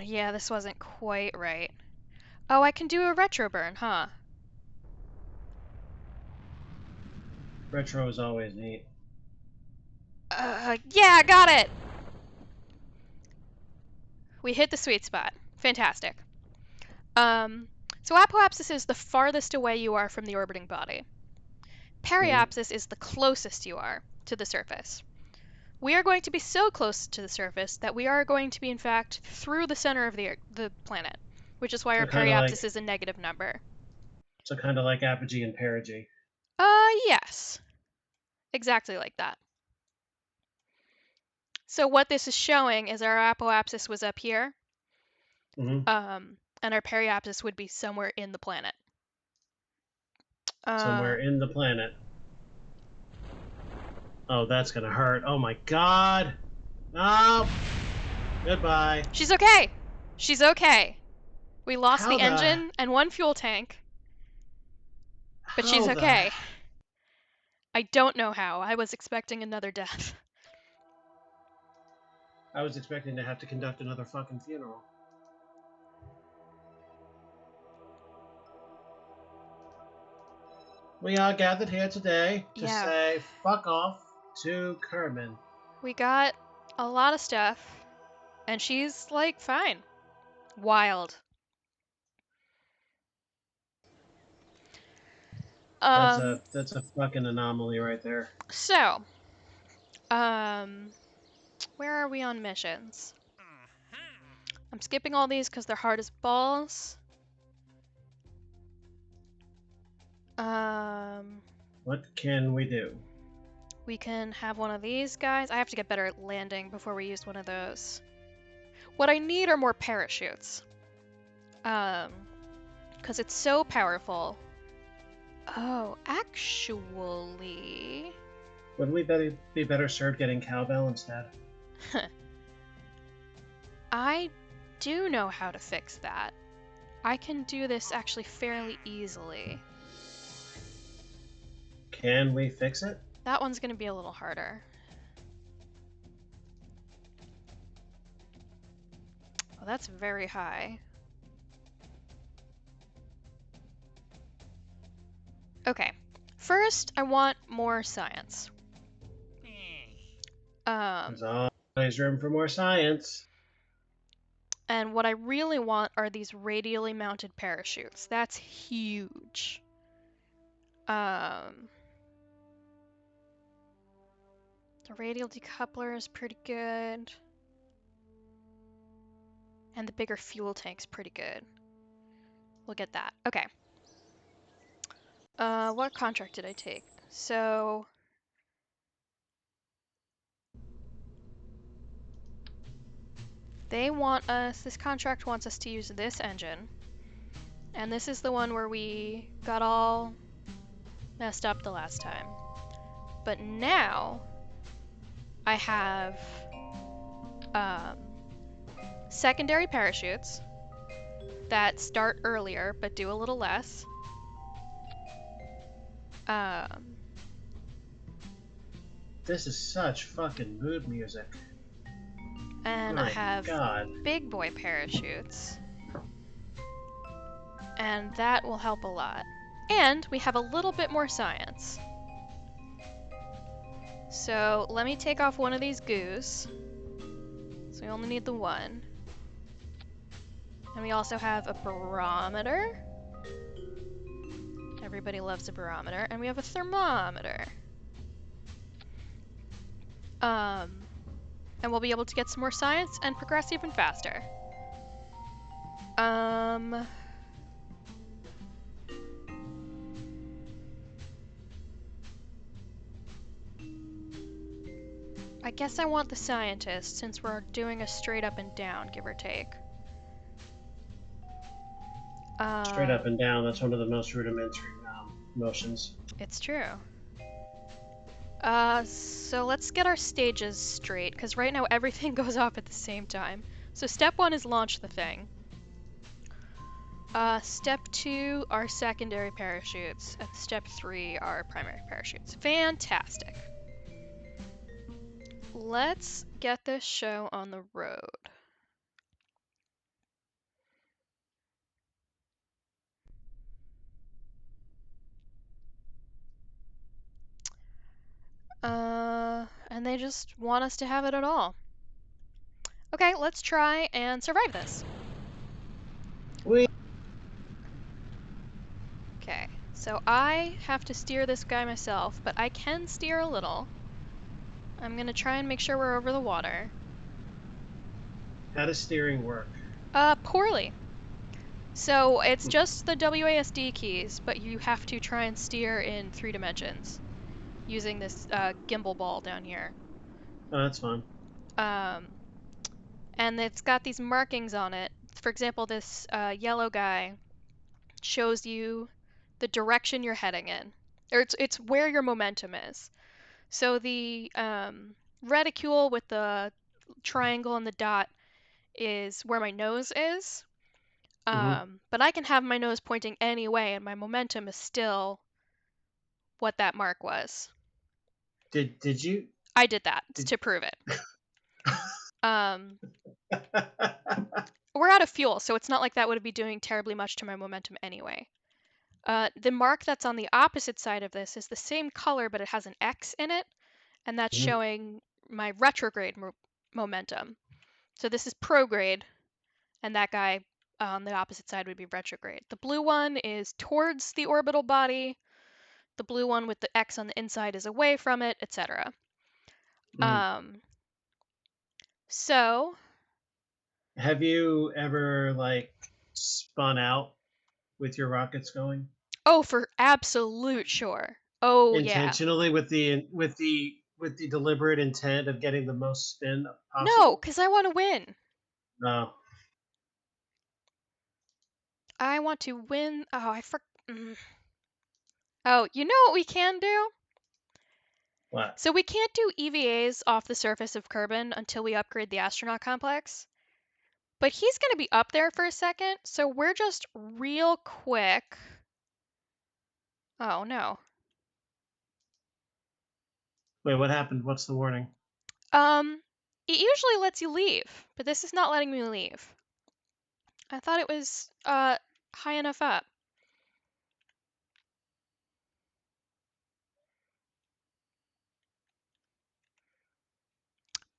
Yeah, this wasn't quite right. Oh, I can do a retro burn, huh? Retro is always neat. Yeah, I got it! We hit the sweet spot. Fantastic. So apoapsis is the farthest away you are from the orbiting body. Periapsis is the closest you are to the surface. We are going to be so close to the surface that we are going to be, in fact, through the center of the planet, which is why So our kind of like periapsis is a negative number. apogee and perigee. Yes. Exactly like that. So what this is showing is our apoapsis was up here, Mm-hmm. and our periapsis would be somewhere in the planet. Somewhere in the planet. Oh, that's gonna hurt. Oh my god. No. Goodbye. She's okay. She's okay. We lost How the the... engine and one fuel tank, but she's How the... okay. I don't know how. I was expecting another death. I was expecting to have to conduct another fucking funeral. We are gathered here today to Yeah, say fuck off to Kerman. we got a lot of stuff, and she's like fine. Wild. That's a fucking anomaly right there. So, where are we on missions? I'm skipping all these because they're hard as balls. What can we do? We can have one of these guys. I have to get better at landing before we use one of those. What I need are more parachutes. Because it's so powerful. Oh, actually... Wouldn't we be better served getting cowbell instead? I do know how to fix that. I can do this actually fairly easily. Can we fix it? That one's going to be a little harder. Oh, that's very high. Okay. First, I want more science. There's always room for more science. And what I really want are these radially mounted parachutes. That's huge. The radial decoupler is pretty good. And the bigger fuel tank's pretty good. We'll get that. Okay. What contract did I take? So... this contract wants us to use this engine. And this is the one where we got all messed up the last time. But now, I have, secondary parachutes that start earlier but do a little less. This is such fucking mood music. And My I have God. big boy parachutes. And that will help a lot. And we have a little bit more science. So let me take off one of these goos. So we only need the one. And we also have a barometer. Everybody loves a barometer. And we have a thermometer. And we'll be able to get some more science and progress even faster. I guess I want the scientist since we're doing a straight up and down, give or take. Straight up Um, and down. That's one of the most rudimentary motions. it's true. So let's get our stages straight, because right now everything goes off at the same time. So step 1 is launch the thing. Step 2 are secondary parachutes, and step 3 are primary parachutes. Fantastic. Let's get this show on the road. And they just want us to have it at all. Okay, let's try and survive this. We Okay, so I have to steer this guy myself, but I can steer a little. I'm gonna try and make sure we're over the water. How does steering work? Poorly. So it's just the WASD keys, but you have to try and steer in 3 dimensions using this gimbal ball down here. Oh, that's fun. Um, and it's got these markings on it. For example, this yellow guy shows you the direction you're heading in, or it's where your momentum is. So the reticule with the triangle and the dot is where my nose is. Mm-hmm. But I can have my nose pointing any way, and my momentum is still what that mark was. Did you I did that did to prove it. Um, we're out of fuel, so it's not like that would be doing terribly much to my momentum anyway. The mark that's on the opposite side of this is the same color, but it has an X in it, and that's Mhm. showing my retrograde momentum. So this is prograde, and that guy on the opposite side would be retrograde. The blue one is towards the orbital body, the blue one with the X on the inside is away from it, etc. Mm. Um, so, Have you ever like spun out with your rockets going oh, for absolute sure. Oh, yeah. intentionally with the deliberate intent of getting the most spin No, possible? because I want to win. No. I want to win. Oh, Oh, you know what we can do? What? So we can't do EVAs off the surface of Kerbin until we upgrade the astronaut complex. But he's going to be up there for a second, so we're just real quick. Oh, no. Wait, what happened? What's the warning? Um, it usually lets you leave, but this is not letting me leave. I thought it was, high enough up.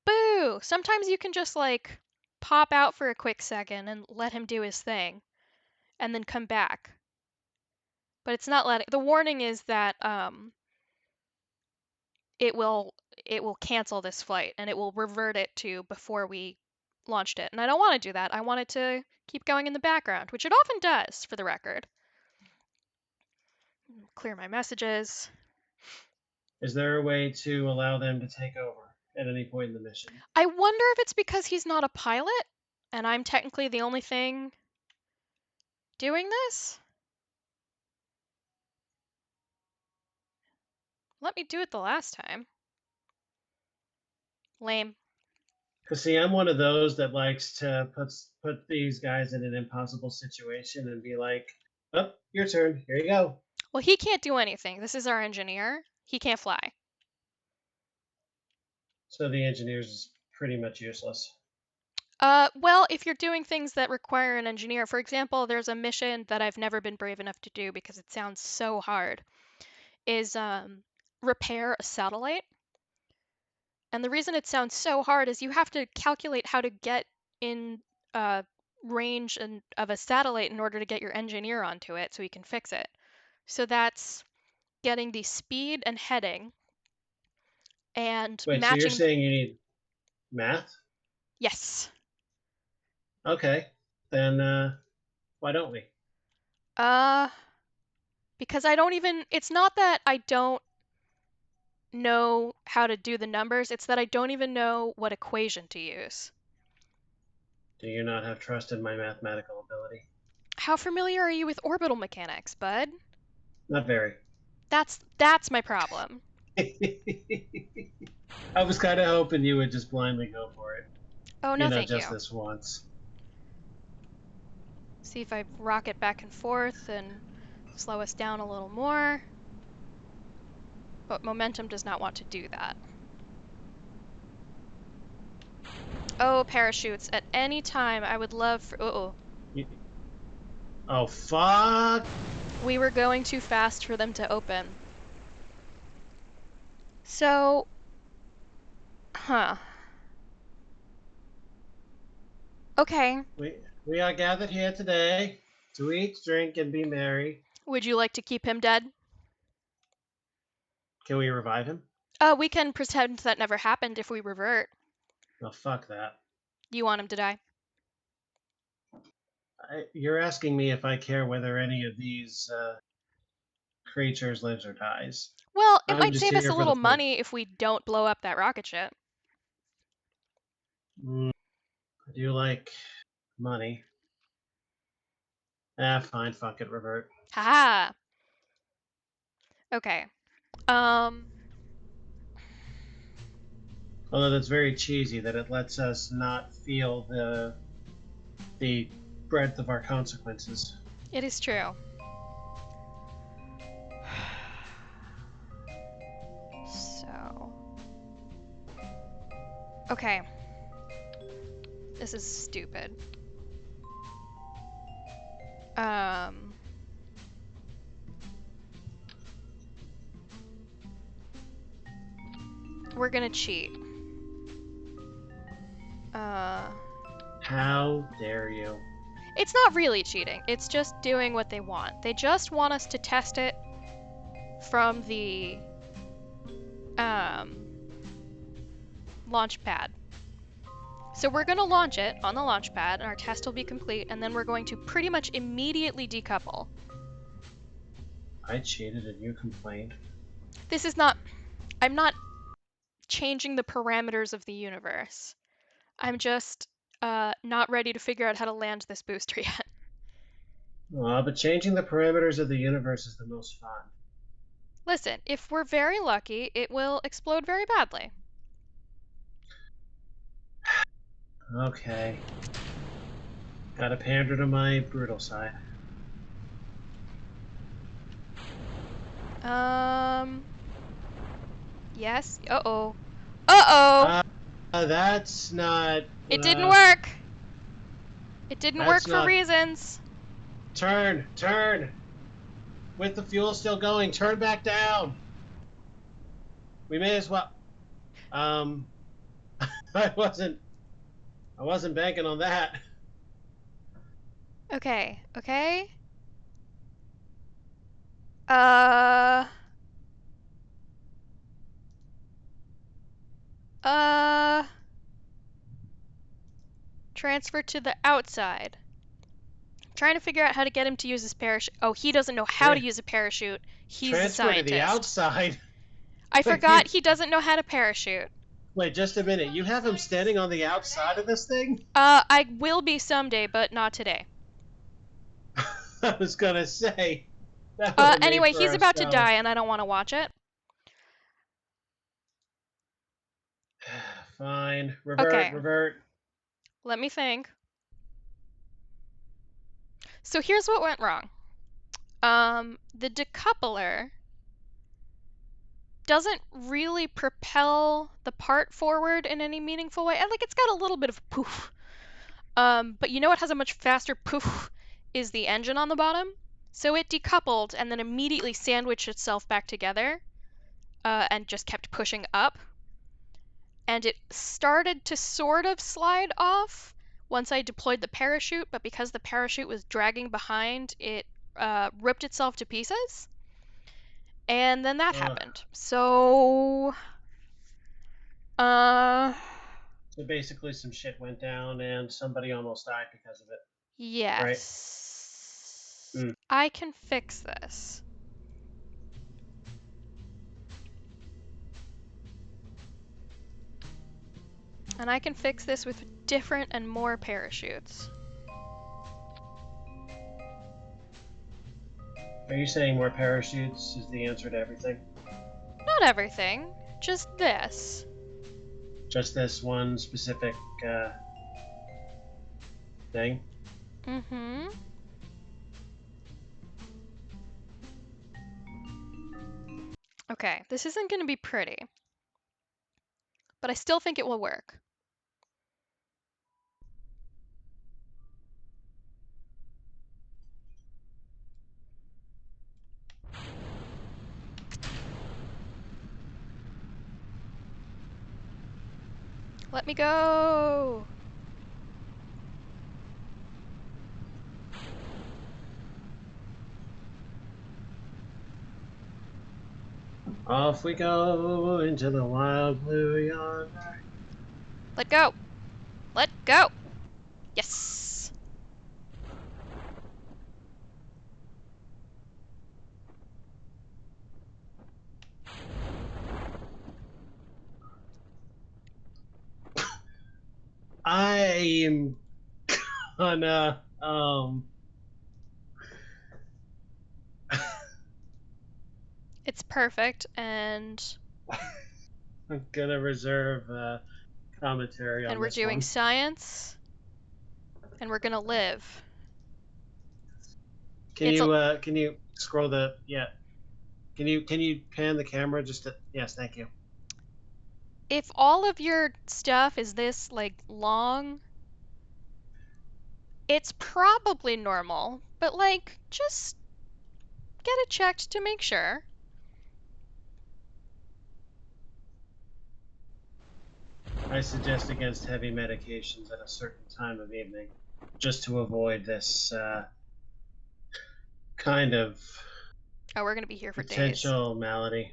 Boo! Sometimes you can just, like, pop out for a quick second and let him do his thing, and then come back. But it's not letting. The warning is that, it will it will cancel this flight and it will revert it to before we launched it. And I don't want to do that. I want it to keep going in the background, which it often does, for the record. Clear my messages. Is there a way to allow them to take over at any point in the mission? I wonder if it's because he's not a pilot and I'm technically the only thing doing this. Let me do it the last time. Lame. Because see, I'm one of those that likes to put these guys in an impossible situation and be like, "Oh, your turn. Here you go." Well, he can't do anything. This is our engineer. He can't fly. So the engineers is pretty much useless. Well, if you're doing things that require an engineer, for example, there's a mission that I've never been brave enough to do because it sounds so hard, is repair a satellite. And the reason it sounds so hard is you have to calculate how to get in uh, range of a satellite in order to get your engineer onto it so he can fix it. So that's getting the speed and heading and Wait, so you're matching. saying you need math? Yes. Okay, then why don't we? Uh, because I don't even. It's not that I don't know how to do the numbers, it's that I don't even know what equation to use. Do you not have trust in my mathematical ability? How familiar are you with orbital mechanics, bud? Not very. That's my problem. I was kind of hoping you would just blindly go for it. Oh, no thank Just you. this once. See if I rocket back and forth and slow us down a little more. But momentum does not want to do that. Oh, parachutes. At any time, I would love for... Uh-oh. Oh, fuck! We were going too fast for them to open. So... Huh. Okay. We are gathered here today to eat, drink, and be merry. Would you like to keep him dead? Can we revive him? We can pretend that never happened if we revert. Oh, fuck that. You want him to die? You're asking me if I care whether any of these creatures lives or dies. Well, it I'm might just save us here a for the little fun. money if we don't blow up that rocket ship. I do like money. Ah, fine, fuck it, revert. Haha. Okay. Um, Although that's very cheesy that it lets us not feel the breadth of our consequences. it is true. So... Okay. This is stupid. Um... We're gonna cheat. Uh... How dare you? It's not really cheating. It's just doing what they want. They just want us to test it from the um, launch pad. So we're going to launch it on the launch pad, and our test will be complete, and then we're going to pretty much immediately decouple. I cheated and you complained. This is not... I'm not changing the parameters of the universe. I'm just not ready to figure out how to land this booster yet. But changing the parameters of the universe is the most fun. Listen, if we're very lucky, it will explode very badly. Okay. Gotta pander to my brutal side. Yes. Uh-oh. Uh-oh! That's not. It didn't work! It didn't work That's for not. reasons. Turn! Turn! With the fuel still going, turn back down! We may as well. Um. I wasn't banking on that. Okay, okay. Uh... Uh... Transfer to the outside. Trying to figure out how to get him to use his parachute. Oh, he doesn't know how to use a parachute. He's a Transfer to the scientist. outside. I Wait, you forgot he doesn't know how to parachute. wait just a minute. You have him standing on the outside of this thing? I will be someday, but not today. I was gonna say that would have made Anyway, for he's a about to show. die and I don't want to watch it. Fine. Revert, Okay, revert. let me think. So here's what went wrong. The decoupler doesn't really propel the part forward in any meaningful way. And like it's got a little bit of poof. But you know what has a much faster poof is the engine on the bottom. So it decoupled and then immediately sandwiched itself back together and just kept pushing up. And it started to sort of slide off once I deployed the parachute, but because the parachute was dragging behind, it ripped itself to pieces. And then that Ugh. happened. So, uh, So basically, some shit went down and somebody almost died because of it, right? yes. Mm. I can fix this. And I can fix this with different and more parachutes. Are you saying more parachutes is the answer to everything? Not everything, just this. Just this one specific thing? Mm-hmm. Okay, this isn't going to be pretty, but I still think it will work. Let me go! Off we go into the wild blue yonder. Let go! Let go! Yes! I am gonna It's perfect, and I'm gonna reserve commentary on we're this doing one. science, and we're gonna live. Can It's a, you scroll the can you pan the camera just to yes, thank you. if all of your stuff is this like long, it's probably normal, but like just get it checked to make sure. I suggest against heavy medications at a certain time of evening, just to avoid this kind of Oh, we're gonna be here for days. potential malady.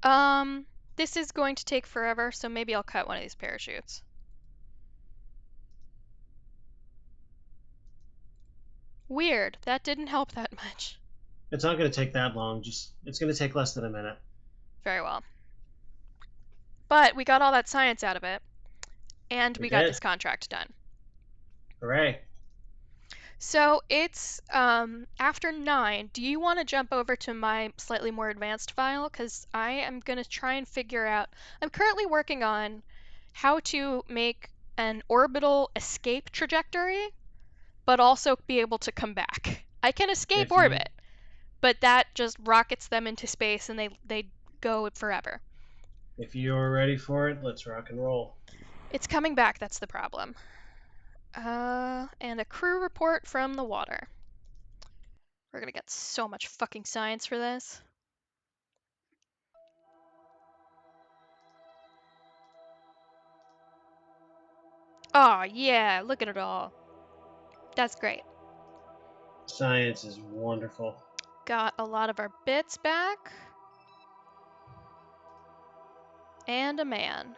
Um, this is going to take forever, so maybe I'll cut one of these parachutes. Weird, that didn't help that much. It's not going to take that long. Just it's going to take less than a minute. Very well. But we got all that science out of it, and We we got this did. contract done. Hooray! So it's after 9. Do you want to jump over to my slightly more advanced file? Because I am going to try and figure out. I'm currently working on how to make an orbital escape trajectory, but also be able to come back. I can escape If you orbit, but that just rockets them into space and they go forever. if you're ready for it, let's rock and roll. It's coming back, that's the problem. And a crew report from the water. We're gonna get so much fucking science for this. Oh yeah, look at it all. That's great. Science is wonderful. Got a lot of our bits back. And a man.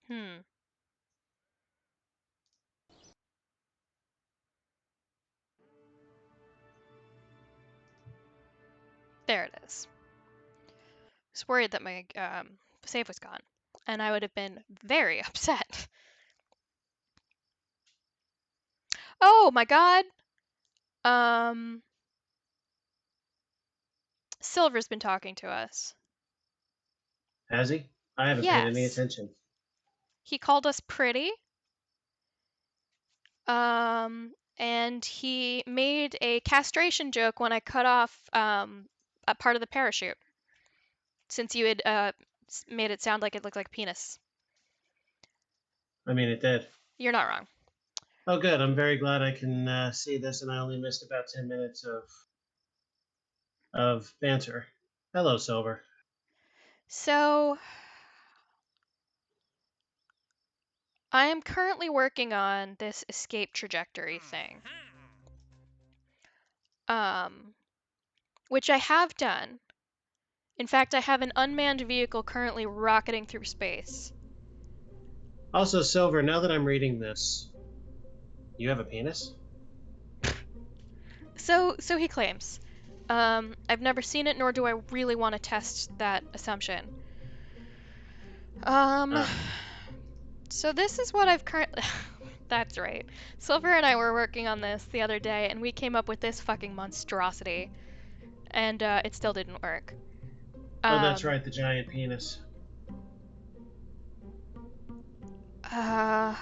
Hmm. There it is. I was worried that my save was gone, and I would have been very upset. Oh my god! Um, Silver's been talking to us. Has he? I haven't paid any Yes. attention. He called us pretty. And he made a castration joke when I cut off a part of the parachute, since you had made it sound like it looked like penis. I mean, it did. You're not wrong. Oh, good. I'm very glad I can see this, and I only missed about 10 minutes of banter. Hello, Silver. So I am currently working on this escape trajectory thing, um, which I have done. In fact, I have an unmanned vehicle currently rocketing through space. Also, Silver, now that I'm reading this, you have a penis? So he claims. I've never seen it, nor do I really want to test that assumption. Um, Ah. so this is what I've currently. That's right. Silver and I were working on this the other day, and we came up with this fucking monstrosity, and it still didn't work. Oh, that's Um, right, the giant penis. uh,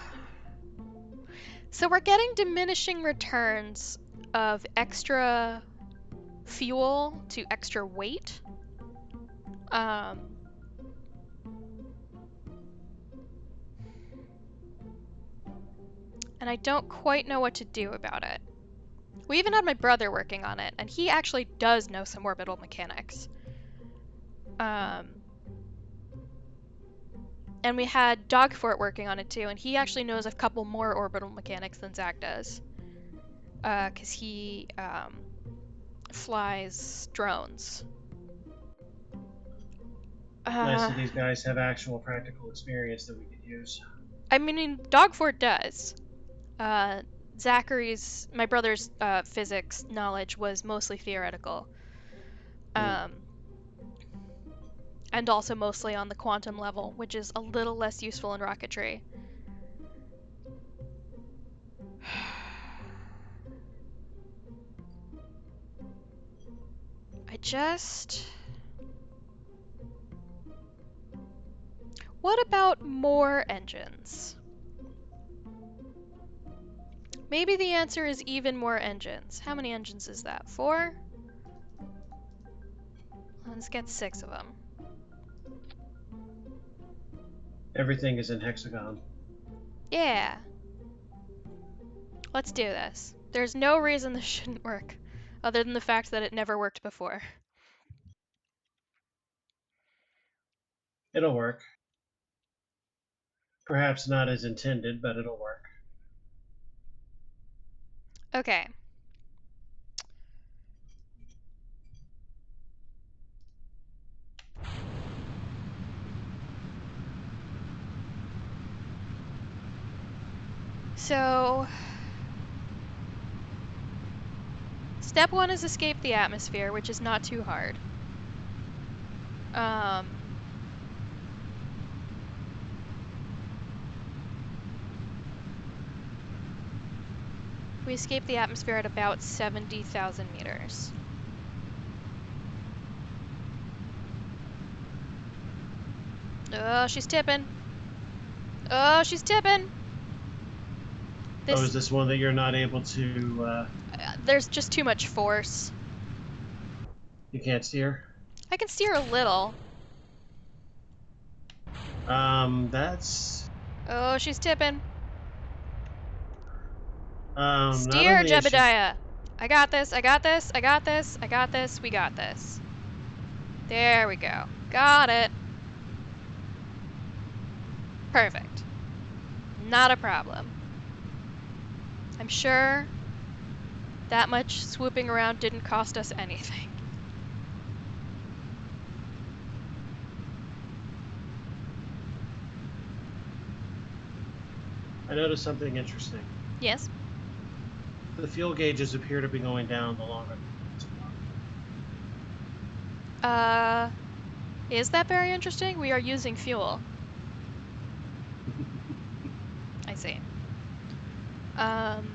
so we're getting diminishing returns of extra fuel to extra weight. Um, and I don't quite know what to do about it. We even had my brother working on it, and he actually does know some orbital mechanics. Um, and we had Dogfort working on it too, and he actually knows a couple more orbital mechanics than Zach does. Because he flies drones. Nice Uh, that these guys have actual practical experience that we could use. I mean, Dogfort does. Uh, my brother's physics knowledge was mostly theoretical. Hmm. Um, and also mostly on the quantum level, which is a little less useful in rocketry. I just. What about more engines? Maybe the answer is even more engines. How many engines is that? 4? Let's get 6 of them. Everything is in hexagon. Yeah. Let's do this. There's no reason this shouldn't work, other than the fact that it never worked before. It'll work. Perhaps not as intended, but it'll work. Okay. So, step 1 is escape the atmosphere, which is not too hard. Um, we escape the atmosphere at about 70,000 meters. Oh, she's tipping. Oh, she's tipping. Oh, This, is this one that you're not able to, there's just too much force. you can't steer? I can steer a little. That's, Oh, she's tipping. not Steer, only is she, Jebediah. I got this, I got this, I got this, I got this, we got this. There we go. Got it. Perfect. Not a problem. I'm sure that much swooping around didn't cost us anything. I noticed something interesting. Yes? The fuel gauges appear to be going down the longer the go Uh, is that very interesting? We are using fuel. on. I see. Um,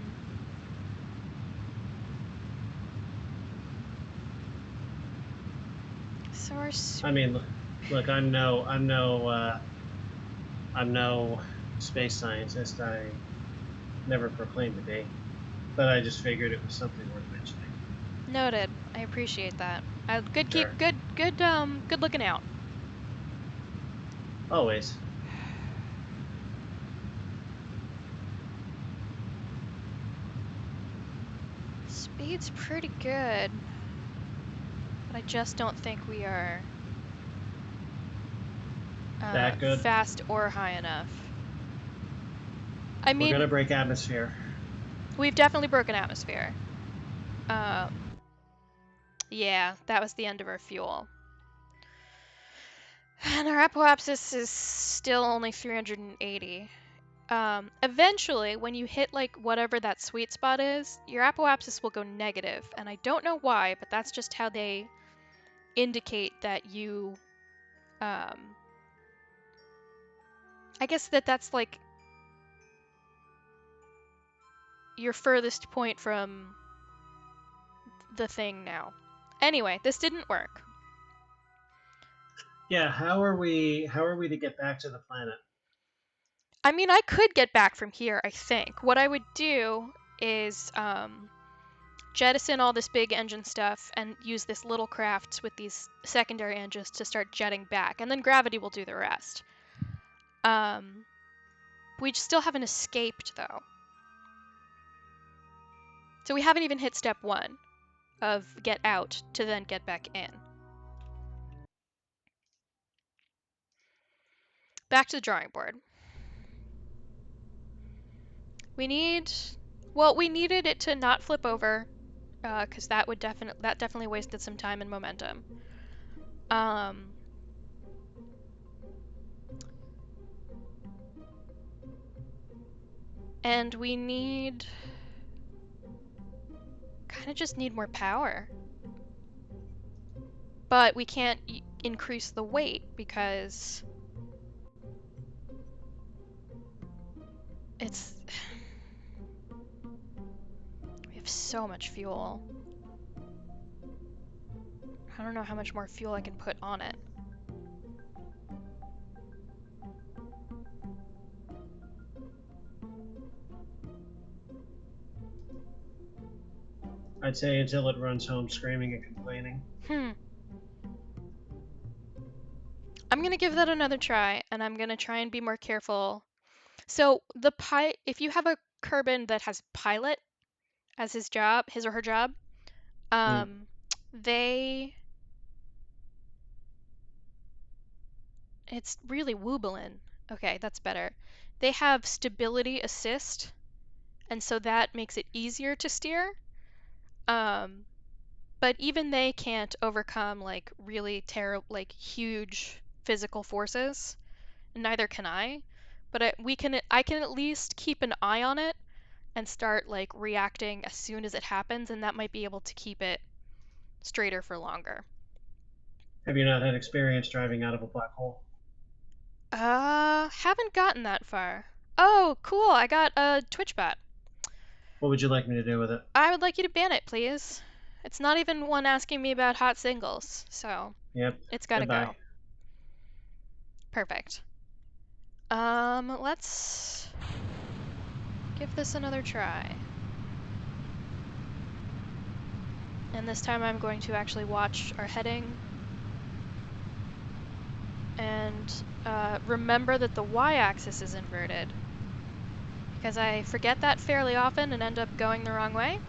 so our I mean, look, I'm no space scientist. I never proclaimed to be, but I just figured it was something worth mentioning. noted. I appreciate that. Good keep Sure. good looking out. Always. Speed's pretty good, but I just don't think we are That good. fast or high enough. I We're mean, gonna break atmosphere. we've definitely broken atmosphere. Um, yeah, that was the end of our fuel. And our apoapsis is still only 380. Eventually, when you hit like whatever that sweet spot is, your apoapsis will go negative, and I don't know why, but that's just how they indicate that you. I guess that's like your furthest point from the thing now. Anyway, this didn't work. Yeah, how are we to get back to the planet? I mean, I could get back from here, I think. What I would do is jettison all this big engine stuff and use this little craft with these secondary engines to start jetting back, and then gravity will do the rest. We still haven't escaped, though. So we haven't even hit step 1 of get out to then get back in. Back to the drawing board. We needed it to not flip over, because that definitely wasted some time and momentum. And we kind of just need more power. But we can't increase the weight because it's we have so much fuel. I don't know how much more fuel I can put on it. I'd say until it runs home screaming and complaining. I'm gonna give that another try, and I'm gonna try and be more careful. So if you have a Kerbin that has pilot as his or her job, they it's really woobling. Okay, that's better. They have stability assist, and so that makes it easier to steer. But even they can't overcome like really terrible, like huge physical forces. Neither can I. But I can at least keep an eye on it and start like reacting as soon as it happens, and that might be able to keep it straighter for longer. Have you not had experience driving out of a black hole? Haven't gotten that far. Oh, cool, I got a Twitch bot. What would you like me to do with it? I would like you to ban it, please. It's not even one asking me about hot singles, so Yep. it's gotta Goodbye. go. Perfect. Let's give this another try. And this time I'm going to actually watch our heading and remember that the y-axis is inverted, because I forget that fairly often and end up going the wrong way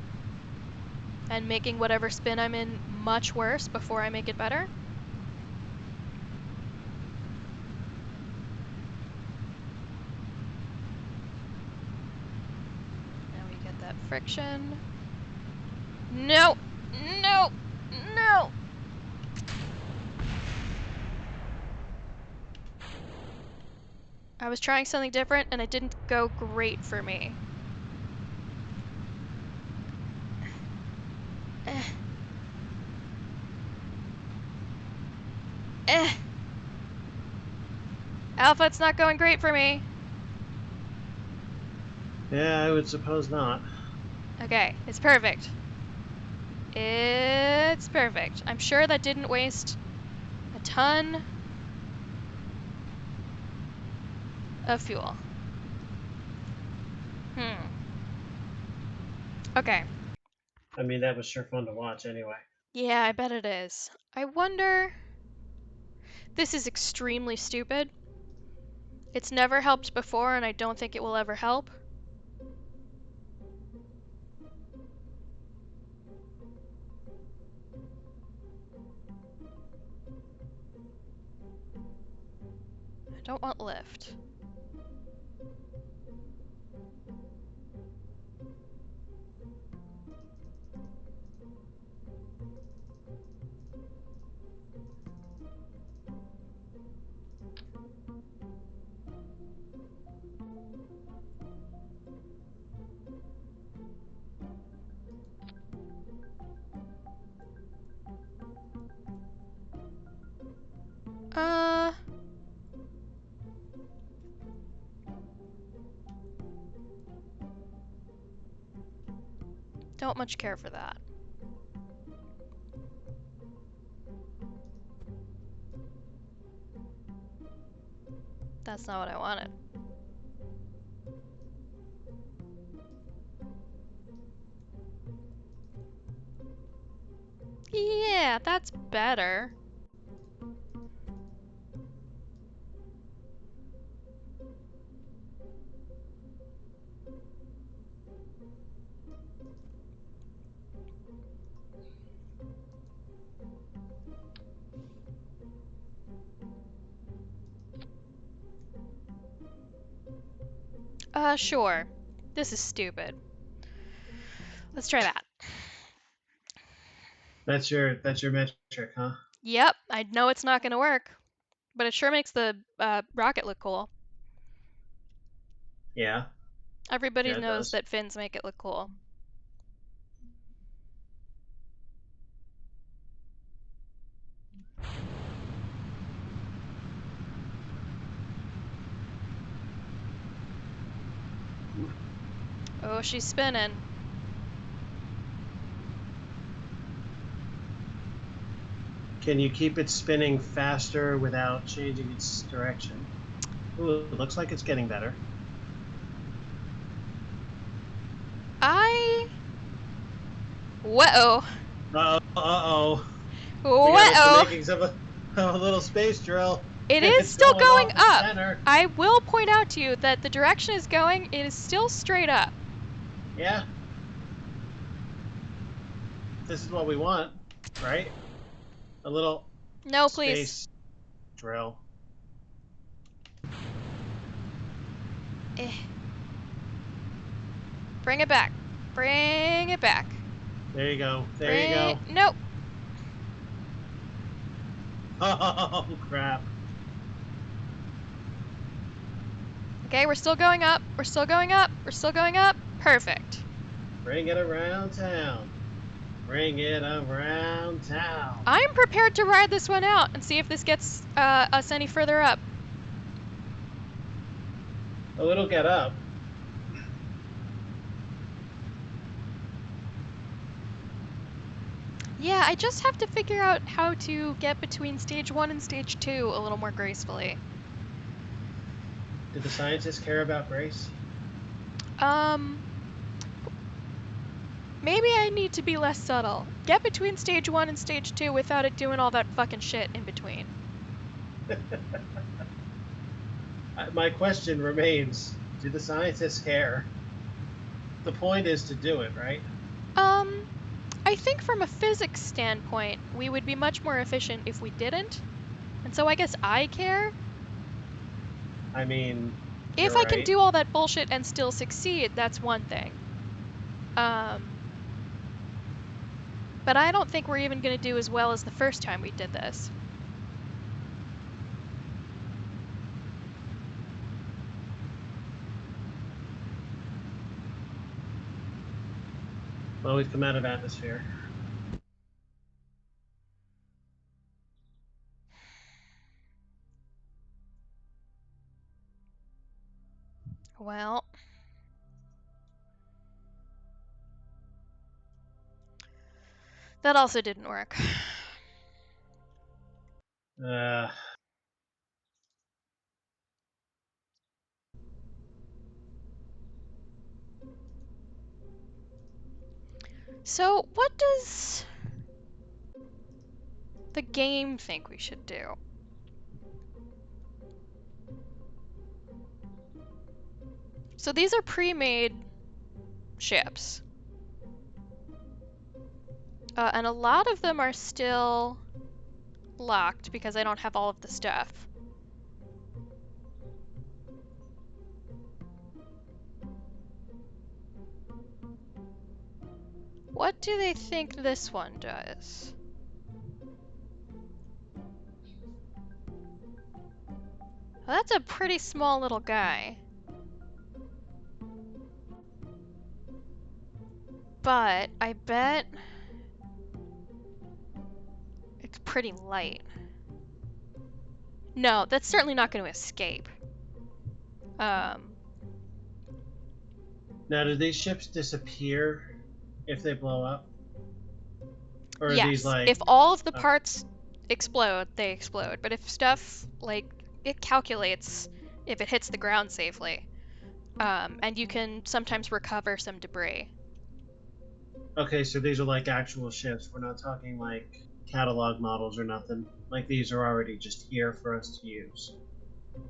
and making whatever spin I'm in much worse before I make it better. Now we get that friction. No! No! No! I was trying something different and it didn't go great for me. Eh. Eh. Alpha, it's not going great for me. Yeah, I would suppose not. Okay, it's perfect. It's perfect. I'm sure that didn't waste a ton of fuel. Okay. I mean, that was sure fun to watch anyway. Yeah, I bet it is. I wonder... This is extremely stupid. It's never helped before, and I don't think it will ever help. I don't want lift. Don't much care for that. That's not what I wanted. Yeah, that's better. Sure. This is stupid. Let's try that. That's your metric, huh? Yep, I know it's not gonna work, but it sure makes the rocket look cool. Yeah. Everybody Yeah, it knows does. that fins make it look cool. Oh, she's spinning. Can you keep it spinning faster without changing its direction? Ooh, it looks like it's getting better. Whoa. Uh-oh. We got us the Whoa. makings of a little space drill. It is It's still going going off the up. center. I will point out to you that the direction is going, it is still straight up. Yeah. This is what we want, right? A little No, please. space drill. Eh. Bring it back. Bring it back. There you go. There you go. Nope. Oh, crap. Okay, we're still going up. We're still going up. We're still going up. Perfect. Bring it around town. Bring it around town. I'm prepared to ride this one out and see if this gets us any further up. Oh, it'll get up. Yeah, I just have to figure out how to get between stage 1 and stage 2 a little more gracefully. Do the scientists care about grace? Um, Maybe I need to be less subtle. Get between stage 1 and stage 2 without it doing all that fucking shit in between. My question remains, do the scientists care? The point is to do it, right? Um, I think from a physics standpoint, we would be much more efficient if we didn't. And so I guess I care. I mean, If you're I can right. do all that bullshit and still succeed, that's one thing. Um, but I don't think we're even going to do as well as the first time we did this. Well, we've come out of atmosphere. Well, that also didn't work. Uh, So, what does the game think we should do? So, these are pre made ships. And a lot of them are still locked because I don't have all of the stuff. What do they think this one does? Well, that's a pretty small little guy. But I bet it's pretty light. No, that's certainly not going to escape. Um, Now, do these ships disappear if they blow up? Or are these Yes, like if all of the parts explode, they explode. But if stuff, like, it calculates if it hits the ground safely. And you can sometimes recover some debris. okay, so these are like actual ships. We're not talking like catalog models or nothing. Like these are already just here for us to use.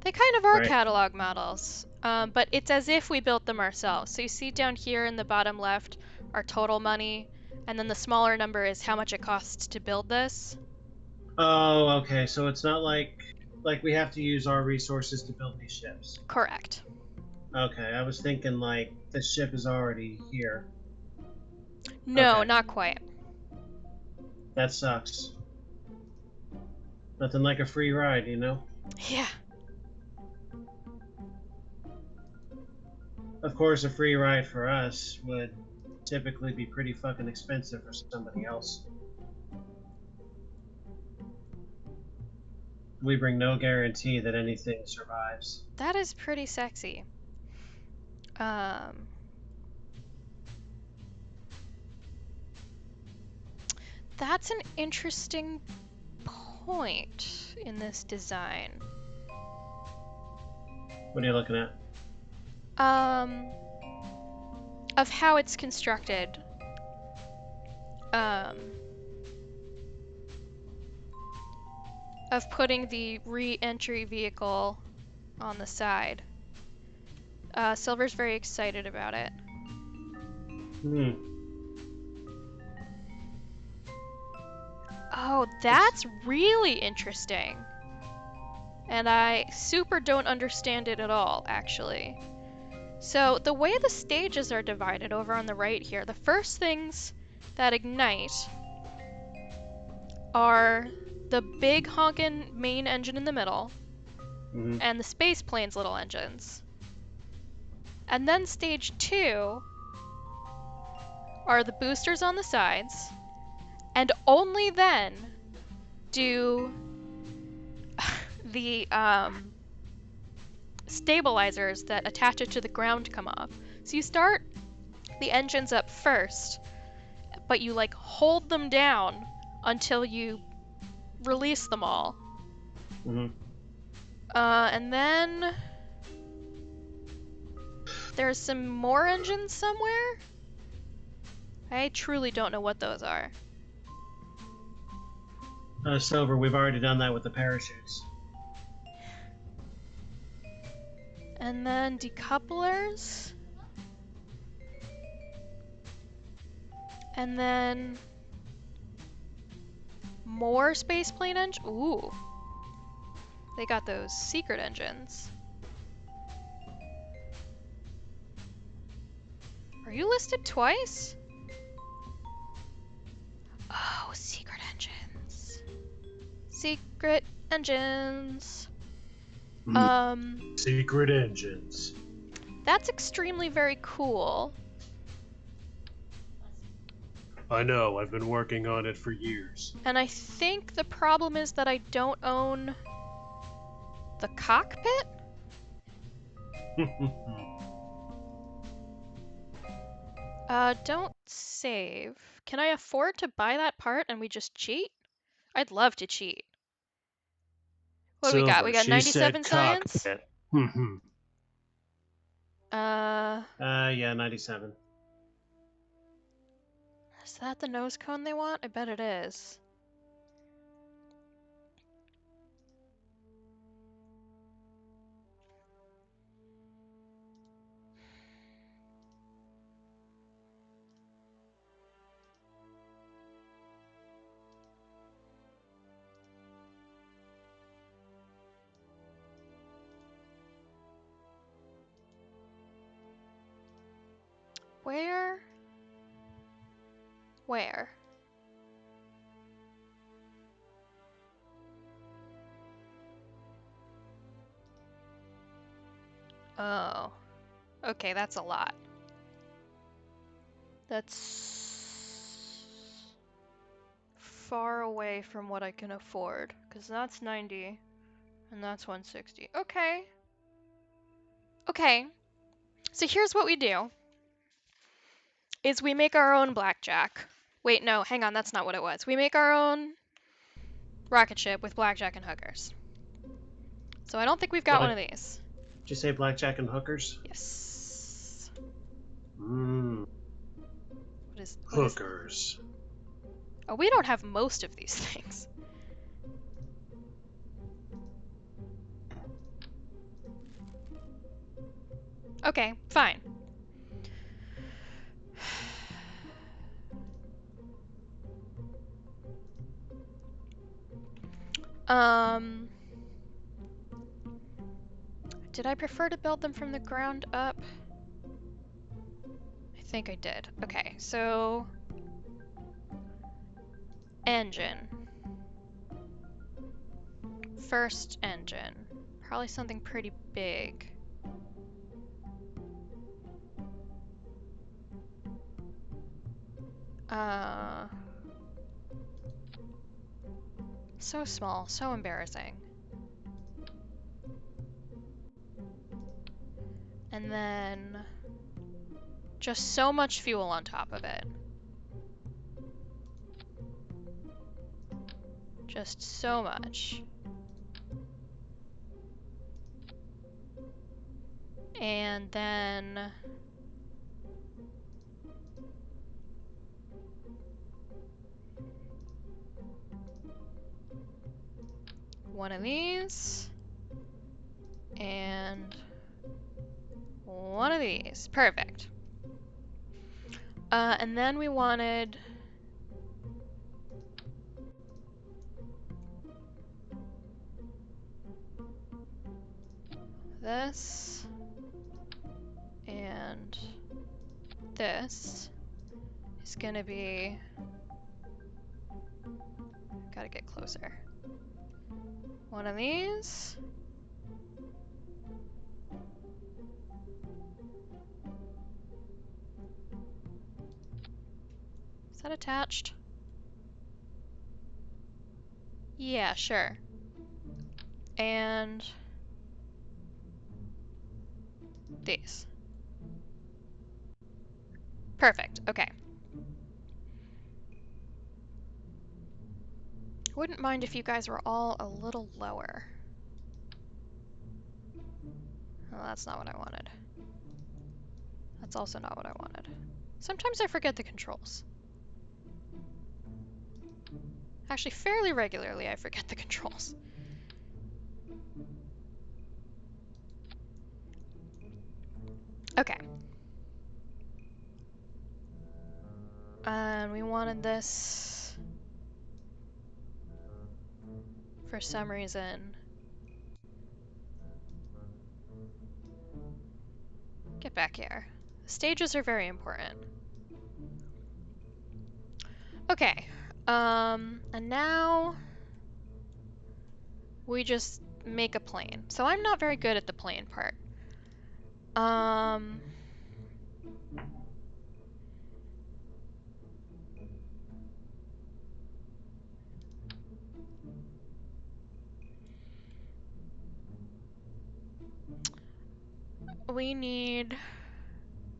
They kind of are Right? catalog models, but it's as if we built them ourselves. So you see down here in the bottom left our total money, and then the smaller number is how much it costs to build this. Oh, okay. So it's not like we have to use our resources to build these ships. Correct. Okay, I was thinking like the ship is already here. No, Okay, not quite. that sucks. Nothing like a free ride, you know? Yeah. Of course, a free ride for us would typically be pretty fucking expensive for somebody else. We bring no guarantee that anything survives. That is pretty sexy. Um, that's an interesting point in this design. What are you looking at? Um, of how it's constructed. Um, of putting the re-entry vehicle on the side. Silver's very excited about it. Hmm. Oh, that's really interesting. And I super don't understand it at all, actually. So the way the stages are divided over on the right here, the first things that ignite are the big honkin' main engine in the middle Mm-hmm. and the space plane's little engines. And then stage 2 are the boosters on the sides, and only then do the stabilizers that attach it to the ground come off. So you start the engines up first, but you like hold them down until you release them all. Mm-hmm. And then there's some more engines somewhere. I truly don't know what those are. Silver, we've already done that with the parachutes. And then decouplers. And then more spaceplane engine. Ooh. They got those secret engines. Are you listed twice? Oh, secret engines. Secret engines. Secret engines. That's extremely very cool. I know, I've been working on it for years. And I think the problem is that I don't own the cockpit? Don't save. Can I afford to buy that part and we just cheat? I'd love to cheat. What do we got? We Silver, got she said 97 science? cockpit. Uh, Yeah, 97. is that the nose cone they want? I bet it is. Where? Where? Oh. Okay, that's a lot. That's far away from what I can afford, because that's 90 and that's 160. Okay. Okay. So here's what we do. is we make our own blackjack. Wait, no, hang on, that's not what it was. We make our own rocket ship with blackjack and hookers. So I don't think we've got one of What? these. Did you say blackjack and hookers? Yes. Mmm. What is? Hookers. Oh, we don't have most of these things. Okay, fine. Um, did I prefer to build them from the ground up? I think I did. Okay, so engine. First engine. Probably something pretty big. So small, so embarrassing. And then just so much fuel on top of it. Just so much. And then one of these. And one of these. Perfect. And then we wanted this and this is gonna be, gotta get closer. One of these. Is that attached? Yeah, sure. And these. Perfect, okay. Wouldn't mind if you guys were all a little lower. Oh, that's not what I wanted. That's also not what I wanted. Sometimes I forget the controls. Actually, fairly regularly I forget the controls. Okay. And we wanted this for some reason. Get back here. Stages are very important. Okay. And now we just make a plane. So I'm not very good at the plane part. Um, we need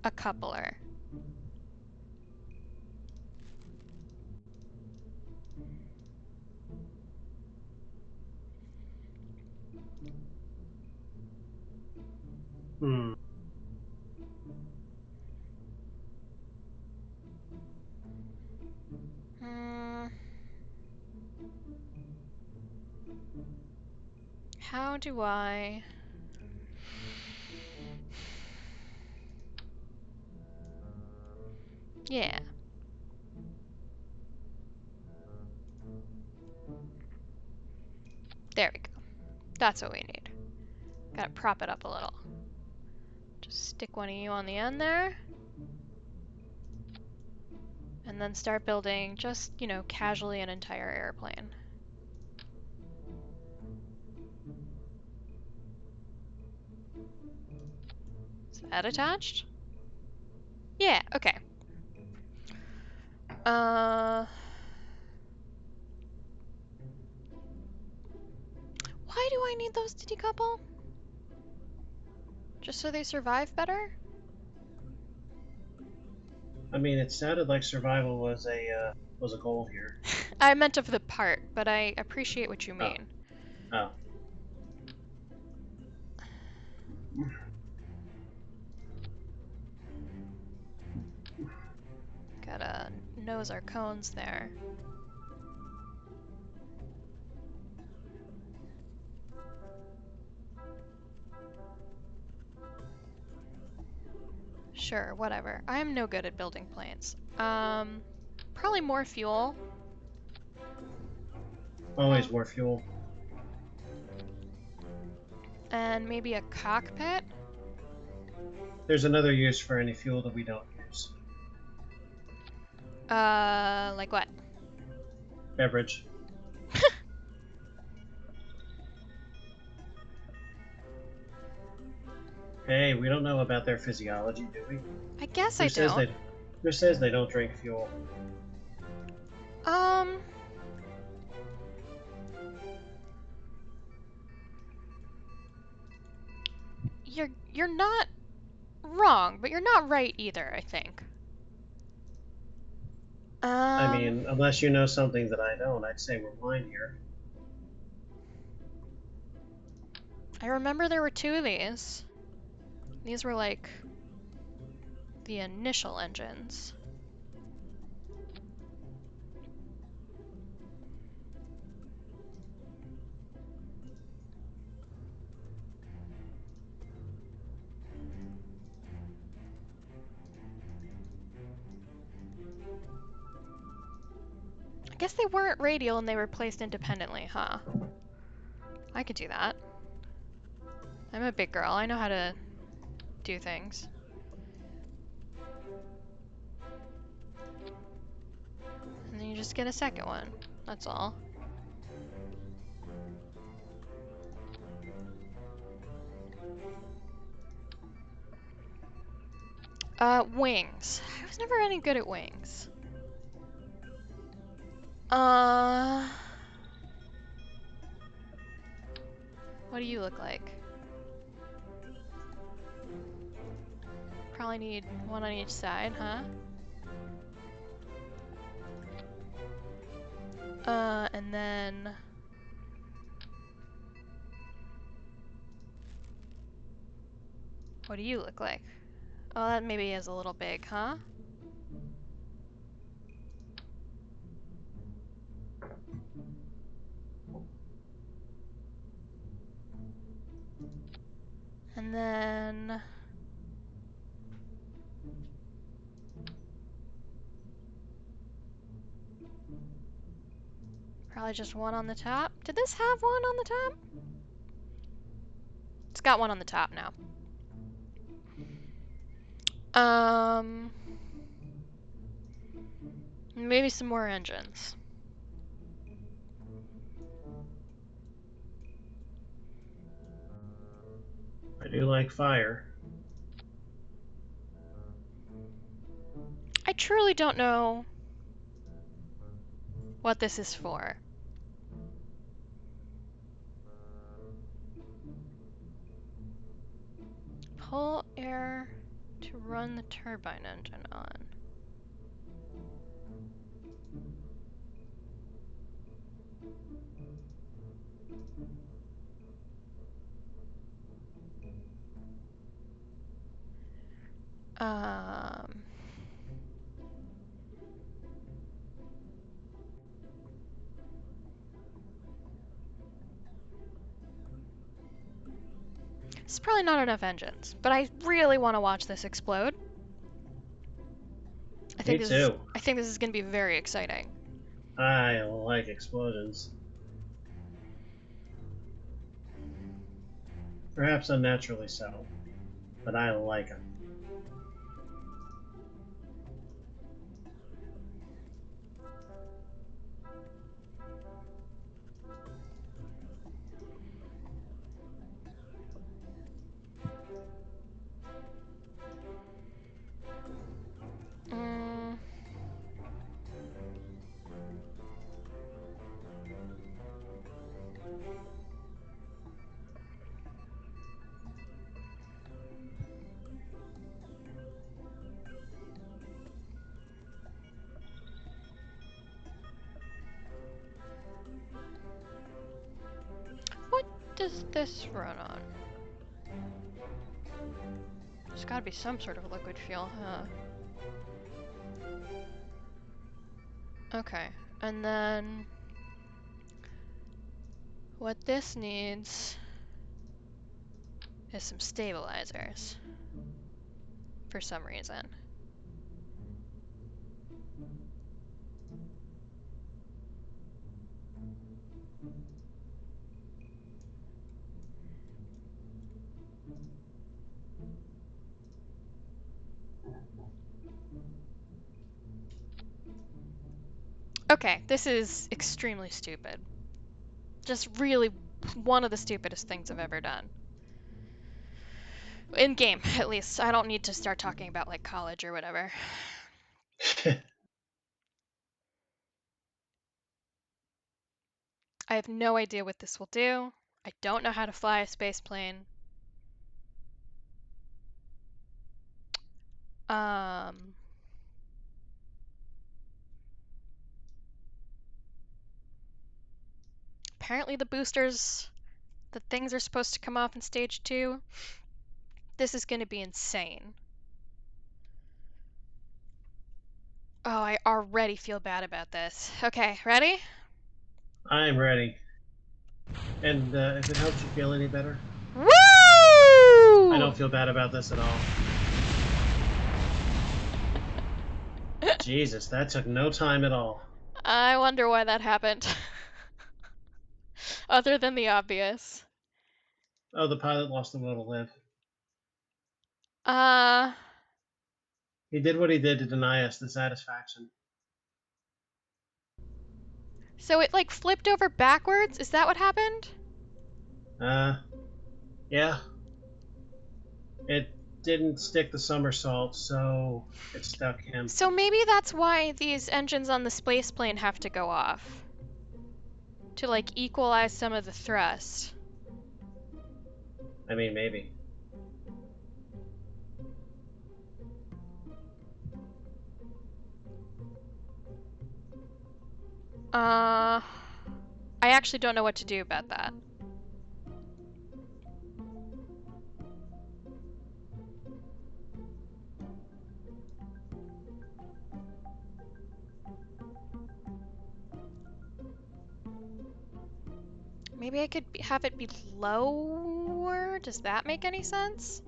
a coupler. Hmm. Hmm. How do I... Yeah. There we go. That's what we need. Gotta prop it up a little. Just stick one of you on the end there. And then start building just, you know, casually an entire airplane. Is that attached? Yeah, okay. Why do I need those to decouple? Just so they survive better? I mean, it sounded like survival was a goal here. I meant of the part, but I appreciate what you Oh, mean. oh. Gotta nose our cones there. Sure, whatever. I am no good at building planes. Probably more fuel. Always more fuel. And maybe a cockpit? There's another use for any fuel that we don't use. Like what? Beverage. Hey, we don't know about their physiology, do we? I guess I Who says don't. they? Who says they don't drink fuel? Um, you're not wrong, but you're not right either, I think. I Um, mean, unless you know something that I don't, I'd say we're fine here. I remember there were two of these. These were like the initial engines. I guess they weren't radial and they were placed independently, huh? I could do that. I'm a big girl. I know how to do things. And then you just get a second one. That's all. Wings. I was never any good at wings. What do you look like? Probably need one on each side, huh? And then... What do you look like? Oh, that maybe is a little big, huh? And then... Probably just one on the top. Did this have one on the top? It's got one on the top now. Um... Maybe some more engines. I do like fire. I truly don't know what this is for. Pull air to run the turbine engine on. Um... It's probably not enough engines, but I really want to watch this explode. Me too. I think this is going to be very exciting. I like explosions. Perhaps unnaturally so, but I like them. Mm, this run on? There's gotta be some sort of liquid fuel, huh? Okay, and then what this needs is some stabilizers for some reason. Okay, this is extremely stupid. Just really one of the stupidest things I've ever done. In game, at least. I don't need to start talking about like college or whatever. I have no idea what this will do. I don't know how to fly a space plane. Apparently the boosters, the things are supposed to come off in stage 2. This is gonna be insane. Oh, I already feel bad about this. Okay, ready? I'm ready. And if it helps you feel any better, Woo! I don't feel bad about this at all. Jesus, that took no time at all. I wonder why that happened. Other than the obvious. Oh, the pilot lost the will to live. Uh, He did what he did to deny us the satisfaction. so it like flipped over backwards? Is that what happened? Yeah. It didn't stick the somersault, so it stuck him. So maybe that's why these engines on the space plane have to go off. To like equalize some of the thrust. I mean, maybe. I actually don't know what to do about that. Maybe I could have it be lower? Does that make any sense?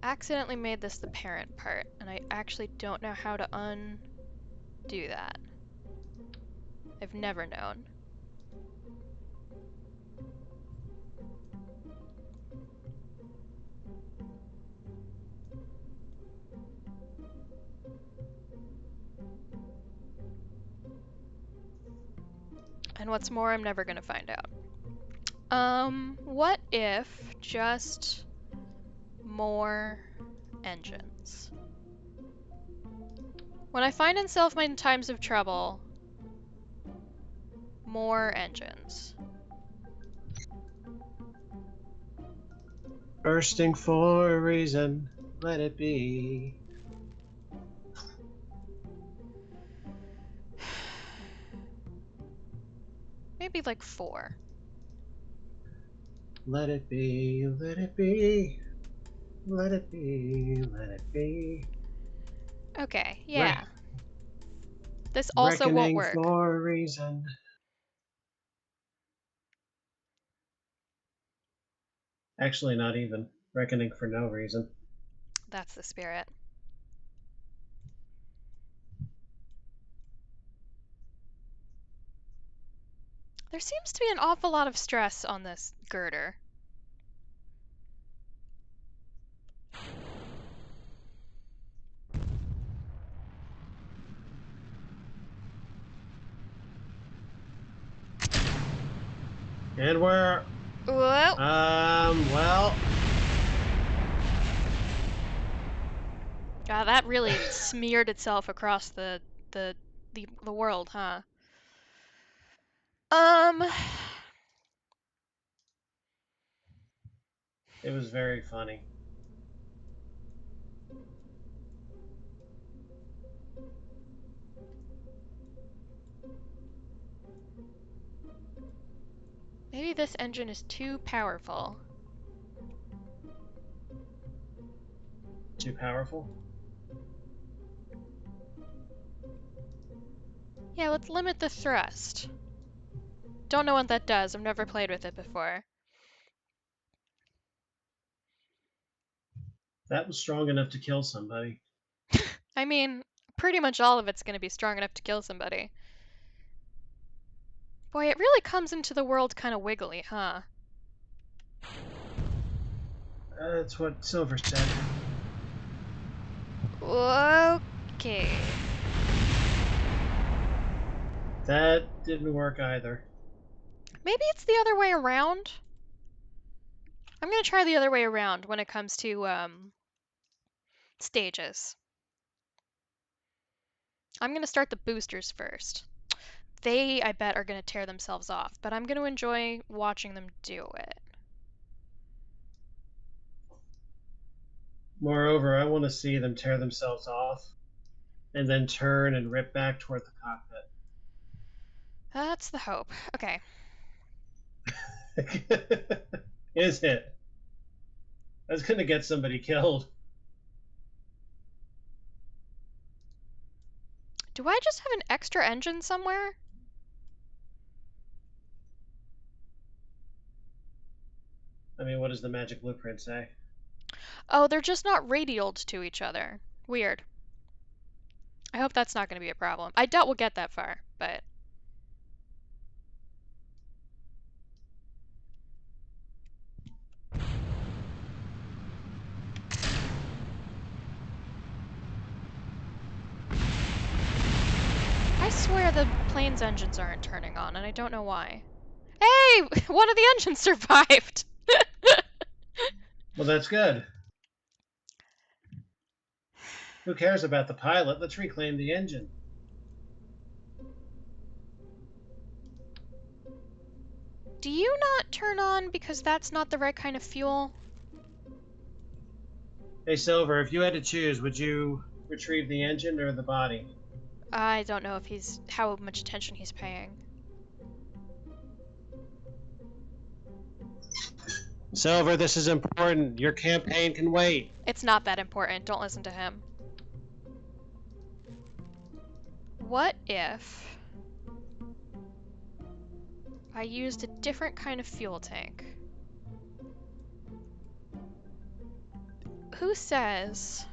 I've accidentally made this the parent part, and I actually don't know how to undo that. I've never known. And what's more, I'm never gonna find out. What if just more engines? When I find myself in times of trouble, more engines. Bursting for a reason, let it be. Maybe like 4. Let it be, let it be. Let it be, let it be. Okay, yeah. This also won't Reckoning work. for a reason. Actually, not even. Reckoning for no reason. That's the spirit. There seems to be an awful lot of stress on this girder. And we're... Whoa! Well... That really smeared itself across the the world, huh? Um, It was very funny. maybe this engine is too powerful. Too powerful? Yeah, let's limit the thrust. Don't know what that does. I've never played with it before. That was strong enough to kill somebody. I mean, pretty much all of it's going to be strong enough to kill somebody. Boy, it really comes into the world kind of wiggly, huh? That's what Silver said. Okay. That didn't work either. Maybe it's the other way around? I'm going to try the other way around when it comes to stages. I'm going to start the boosters first. They, I bet, are going to tear themselves off, but I'm going to enjoy watching them do it. Moreover, I want to see them tear themselves off and then turn and rip back toward the That's the hope. Okay. cockpit. Is it? That's going to get somebody killed. Do I just have an extra engine somewhere? I mean, what does the magic blueprint say? Oh, they're just not radialed to each other. Weird. I hope that's not going to be a problem. I doubt we'll get that far, but I swear the plane's engines aren't turning on, and I don't know why. Hey! One of the engines survived! Well, that's good. Who cares about the pilot? Let's reclaim the engine. Do you not turn on because that's not the right kind of fuel? Hey, Silver, if you had to choose, would you retrieve the engine or the body? I don't know if how much attention he's paying. Silver, this is important. Your campaign can wait. It's not that important. Don't listen to him. What if I used a different kind of fuel tank? Who says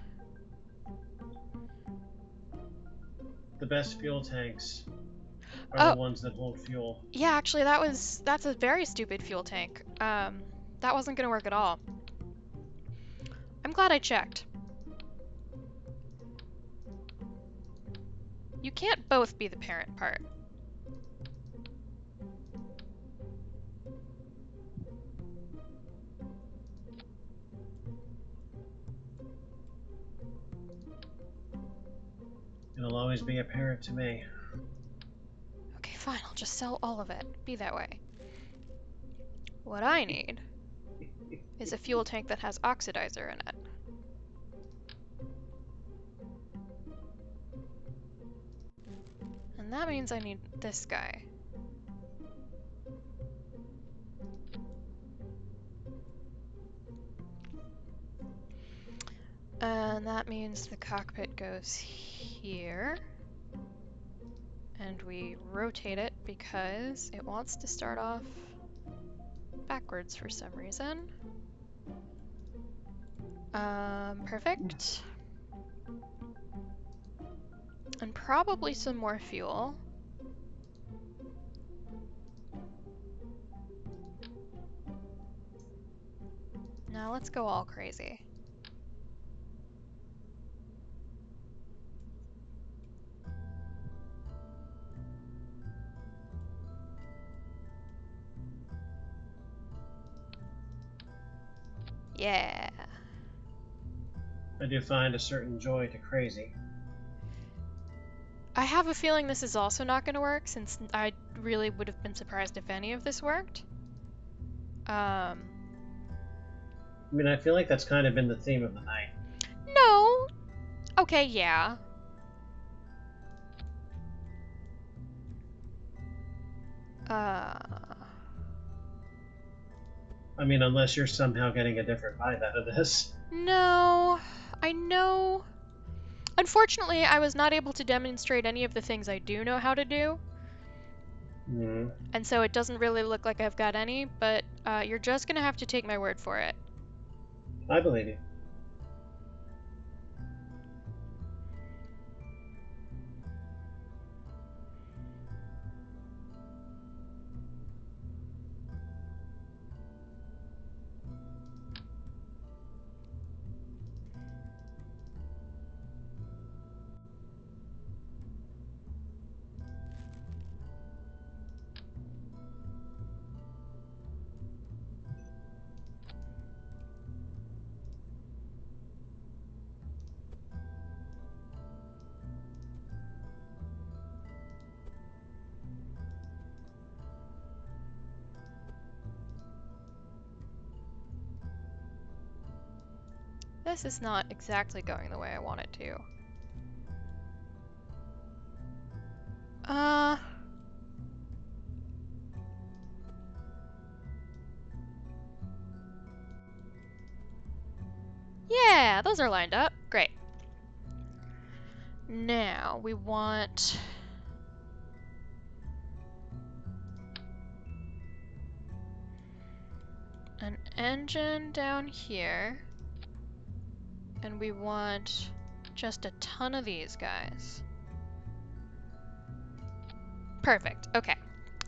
The best fuel tanks are the Oh, ones that hold fuel. yeah, actually that's a very stupid fuel tank. That wasn't gonna work at all. I'm glad I checked. You can't both be the parent part. It'll always be apparent to me. Okay, fine, I'll just sell all of it. Be that way. What I need is a fuel tank that has oxidizer in it. And that means I need this guy. And that means the cockpit goes here. And we rotate it because it wants to start off backwards for some reason. Perfect. And probably some more fuel. Now let's go all crazy. Yeah. I do find a certain joy to crazy. I have a feeling this is also not going to work, since I really would have been surprised if any of this worked. I mean, I feel like that's kind of been the theme of the night. No. Okay, yeah. Uh, I mean, unless you're somehow getting a different vibe out of this. no. I know. Unfortunately, I was not able to demonstrate any of the things I do know how to do, Mm, and so it doesn't really look like I've got any, but you're just gonna have to take my word for it. I believe you. This is not exactly going the way I want it to. Uh... Yeah, those are lined up. Great. Now, we want... an engine down here. And we want just a ton of these guys. Perfect. Okay.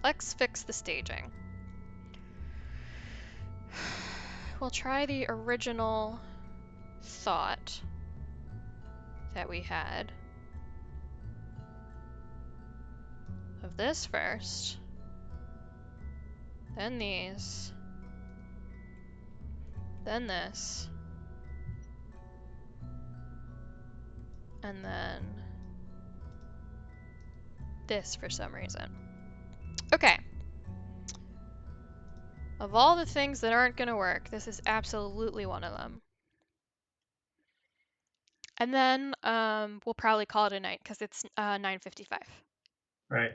Let's fix the staging. We'll try the original thought that we had of this first, then these, then this, and then this for some reason. Okay. Of all the things that aren't gonna work, this is absolutely one of them. And then we'll probably call it a night because it's 9:55. Right.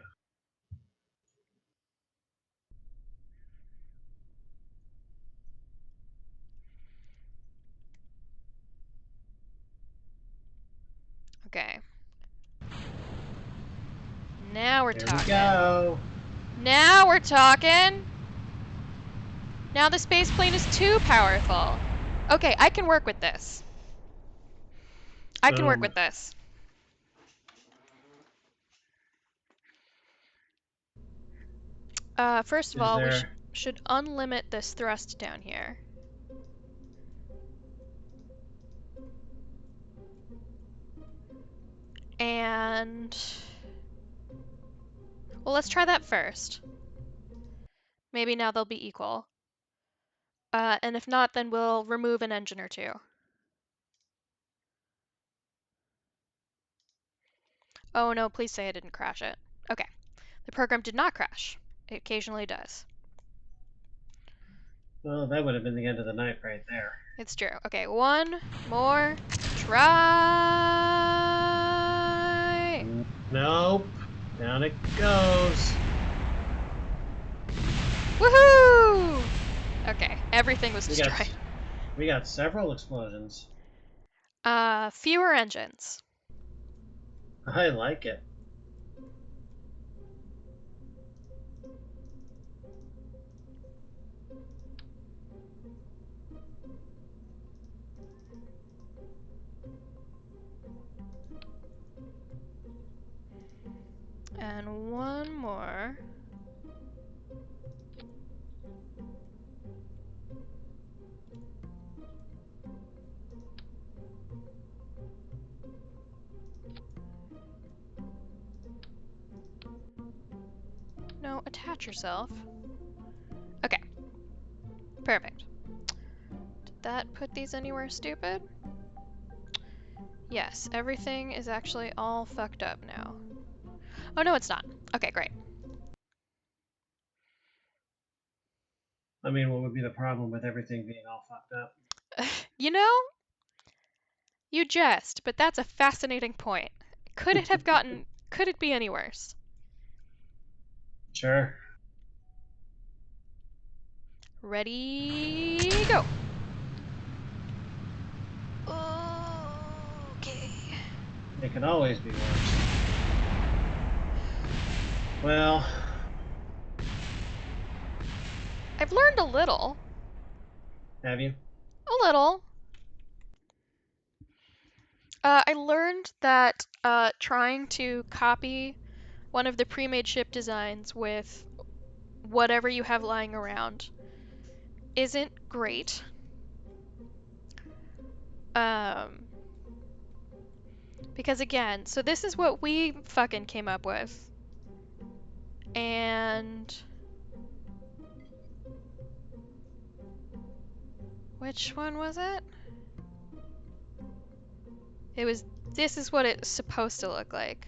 Okay. Now we're There we talking. go. Now we're talking. Now the space plane is too powerful. Okay, I can work with this. I can work Boom. with this. First of Is all, we there... should unlimit this thrust down here. And... well, let's try that first. Maybe now they'll be equal. And if not, then we'll remove an engine or two. Oh no, please say I didn't crash it. Okay. The program did not crash. It occasionally does. Well, that would have been the end of the night right there. It's true. Okay, one more try. Nope. Down it goes. Woohoo! Okay, everything was destroyed. We got several explosions. Fewer engines. I like it. And one more. No, attach yourself. Okay. Perfect. Did that put these anywhere stupid? Yes, everything is actually all fucked up now. Oh, no, it's not. Okay, great. I mean, what would be the problem with everything being all fucked up? You know, you jest, but that's a fascinating point. Could it be any worse? Sure. Ready, go. Okay. It can always be worse. Well, I've learned a little. have you? A little. I learned that trying to copy one of the pre-made ship designs with whatever you have lying around isn't great. Um, because again, so this is what we fucking came up with. And which one was it? It was, this is what it's supposed to look like.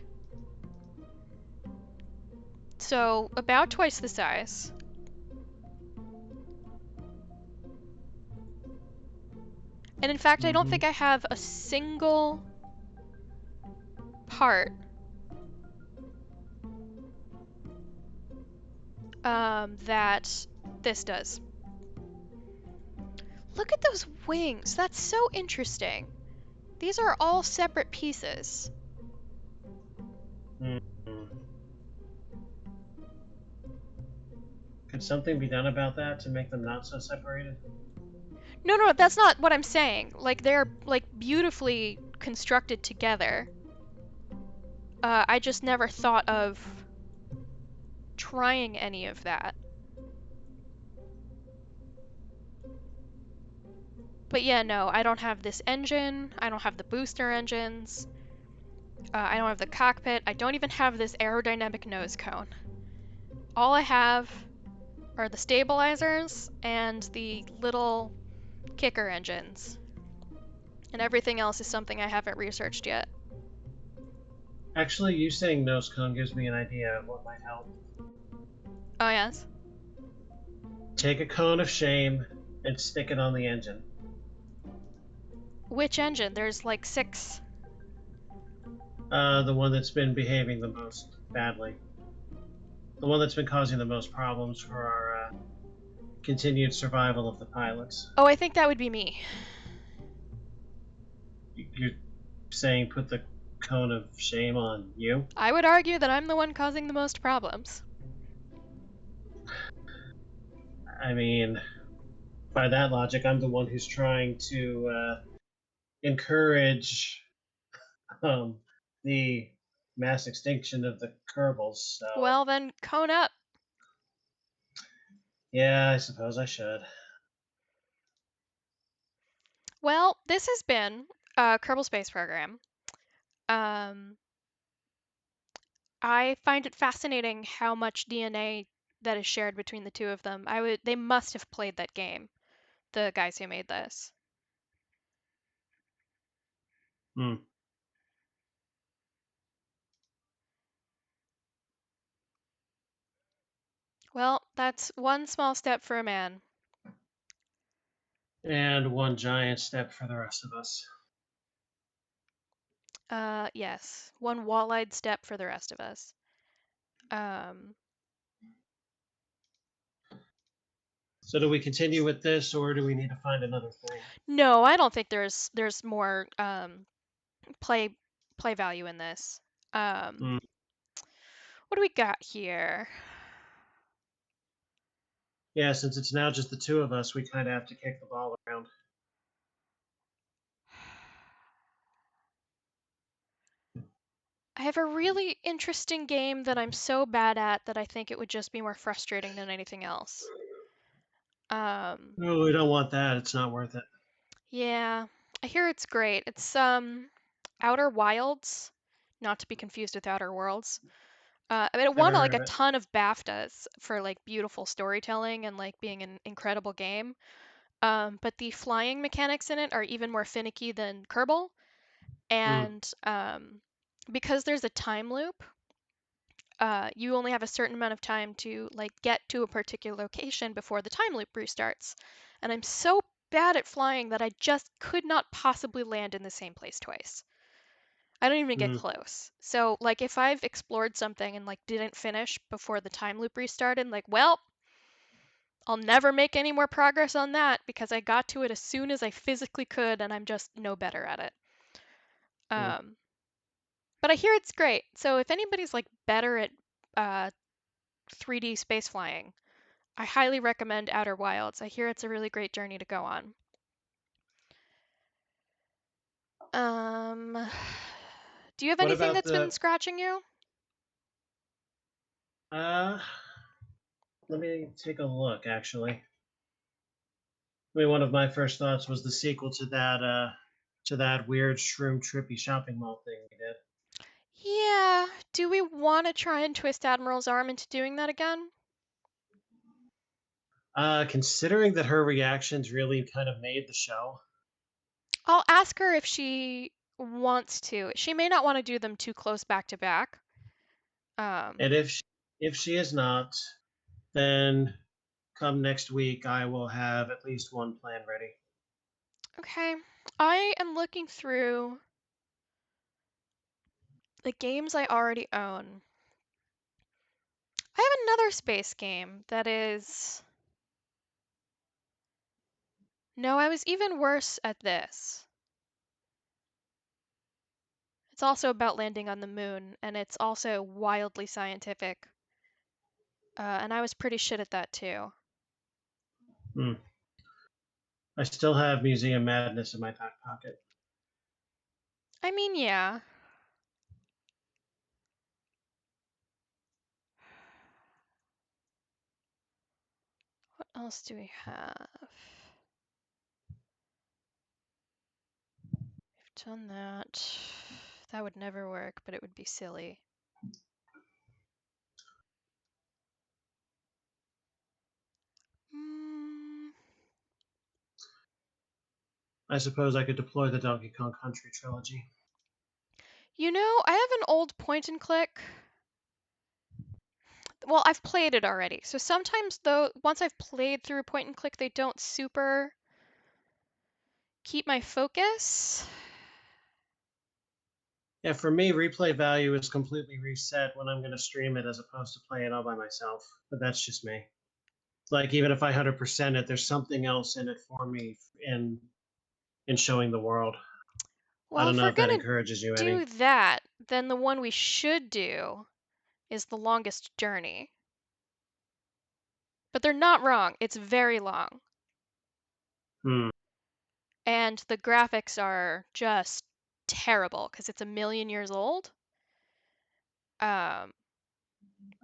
So about twice the size. And in fact, I don't Mm-hmm. think I have a single part that this does. Look at those wings. That's so interesting. These are all separate pieces. Mm-hmm. Could something be done about that to make them not so separated? No, no, that's not what I'm saying. Like they're like beautifully constructed together. I just never thought of trying any of that. But yeah, no, I don't have this engine. I don't have the booster engines. I don't have the cockpit. I don't even have this aerodynamic nose cone. All I have are the stabilizers and the little kicker engines. And everything else is something I haven't researched yet. Actually, you saying nose cone gives me an idea of what might help. Oh, yes? Take a cone of shame and stick it on the engine. Which engine? There's like 6. The one that's been behaving the most badly. The one that's been causing the most problems for our continued survival of the pilots. Oh, I think that would be me. You're saying put the cone of shame on you? I would argue that I'm the one causing the most problems. I mean, by that logic, I'm the one who's trying to encourage um, the mass extinction of the Kerbals. So, Well, then, cone up. yeah, I suppose I should. Well, this has been Kerbal Space Program. Um, I find it fascinating how much DNA that is shared between the two of them. They must have played that game, the guys who made this. Hmm. Well, that's one small step for a man. And one giant step for the rest of us. Yes, one wall-eyed step for the rest of us. Um, So, do we continue with this, or do we need to find another thing? no, I don't think there's more play play value in this. Hmm. What do we got here? Yeah, since it's now just the two of us, we kind of have to kick the ball around. I have a really interesting game that I'm so bad at that I think it would just be more frustrating than anything else. Um, No, we don't want that. It's not worth it. yeah, I hear it's great. It's Outer Wilds, not to be confused with Outer Worlds. I mean, it Never won heard like of a it. ton of BAFTAs for like beautiful storytelling and like being an incredible game. But the flying mechanics in it are even more finicky than Kerbal. Hmm. And because there's a time loop, you only have a certain amount of time to like get to a particular location before the time loop restarts. And I'm so bad at flying that I just could not possibly land in the same place twice. I don't even get Hmm. close. So like if I've explored something and like didn't finish before the time loop restarted, like, well, I'll never make any more progress on that because I got to it as soon as I physically could and I'm just no better at it. Hmm. Um, but I hear it's great. So if anybody's like better at uh, 3D space flying, I highly recommend Outer Wilds. I hear it's a really great journey to go on. Um, do you have What anything about that's been the? scratching you? Uh, Let me take a look. Actually, I mean, one of my first thoughts was the sequel to that weird shroom trippy shopping mall thing we did. Yeah, do we want to try and twist Admiral's arm into doing that again? Considering that her reactions really kind of made the show, I'll ask her if she wants to. She may not want to do them too close back to back. Um, and if she is not, then come next week I will have at least one plan ready. okay. I am looking through the games I already own. I have another space game that is. No, I was even worse at this. It's also about landing on the moon, and it's also wildly scientific. And I was pretty shit at that too. Hmm. I still have Museum Madness in my back pocket. I mean, yeah. What else do we have? We've done that. That would never work, but it would be silly. Mm, I suppose I could deploy the Donkey Kong Country trilogy. you know, I have an old point and click. Well, I've played it already. So sometimes, though, once I've played through a point and click, they don't super keep my focus. Yeah, for me, replay value is completely reset when I'm going to stream it as opposed to play it all by myself. But that's just me. Like even if I 100% it, there's something else in it for me in showing the world. I Well, don't if know we're if that gonna encourages you do any. that, then the one we should do is the longest journey. But they're not wrong. It's very long. Hmm. And the graphics are just terrible because it's a million years old. Um,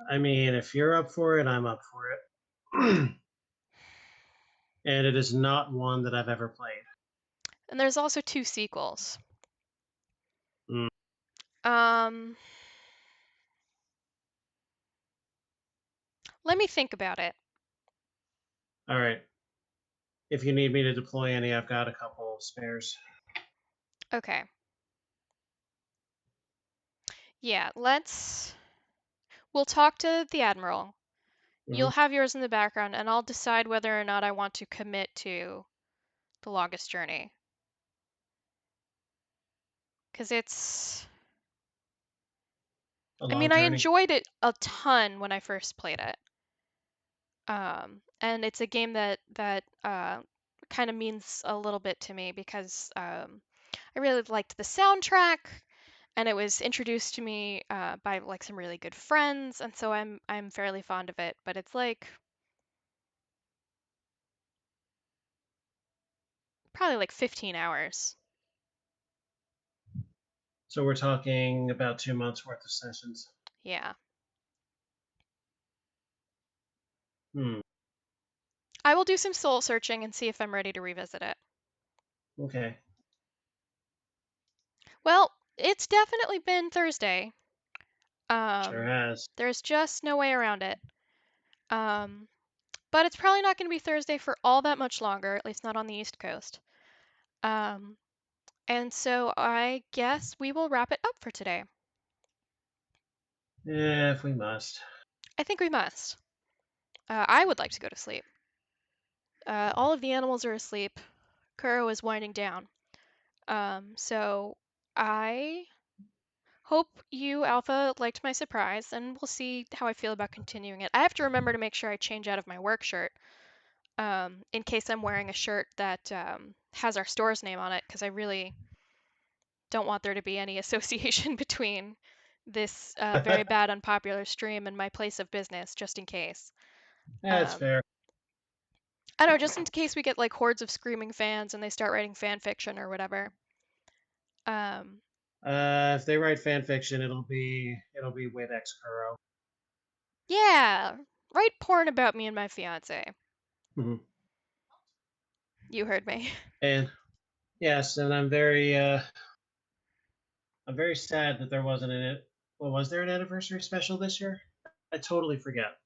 I mean, if you're up for it, I'm up for it. And it is not one that I've ever played. and there's also two sequels. Hmm. Um, let me think about it. All right. If you need me to deploy any, I've got a couple spares. Okay. Yeah, we'll talk to the Admiral. Hmm. You'll have yours in the background, and I'll decide whether or not I want to commit to the longest journey. Because A I long mean, I journey. enjoyed it a ton when I first played it. And it's a game that kind of means a little bit to me because I really liked the soundtrack, and it was introduced to me by like some really good friends, and so I'm fairly fond of it. But it's like probably like 15 hours. So we're talking about 2 months worth of sessions. Yeah. Hmm. I will do some soul searching and see if I'm ready to revisit it. Okay. Well, it's definitely been Thursday. Sure Um, has. there's just no way around it. Um, but it's probably not going to be Thursday for all that much longer, at least not on the East Coast. Um, And so I guess we will wrap it up for today. Yeah, if we must. I think we must. I would like to go to sleep. All of the animals are asleep. Kuro is winding down. So I hope you, Alpha, liked my surprise, and we'll see how I feel about continuing it. I have to remember to make sure I change out of my work shirt in case I'm wearing a shirt that has our store's name on it, because I really don't want there to be any association between this very bad, unpopular stream and my place of business, just in case. That's Um, fair. I don't know, just in case we get like hordes of screaming fans and they start writing fan fiction or whatever. Um, If they write fan fiction, it'll be with ex Kuro. yeah, write porn about me and my fiance. Mhm. You heard me. And yes, and I'm very sad that there wasn't an. Well, was there an anniversary special this year? I totally forget.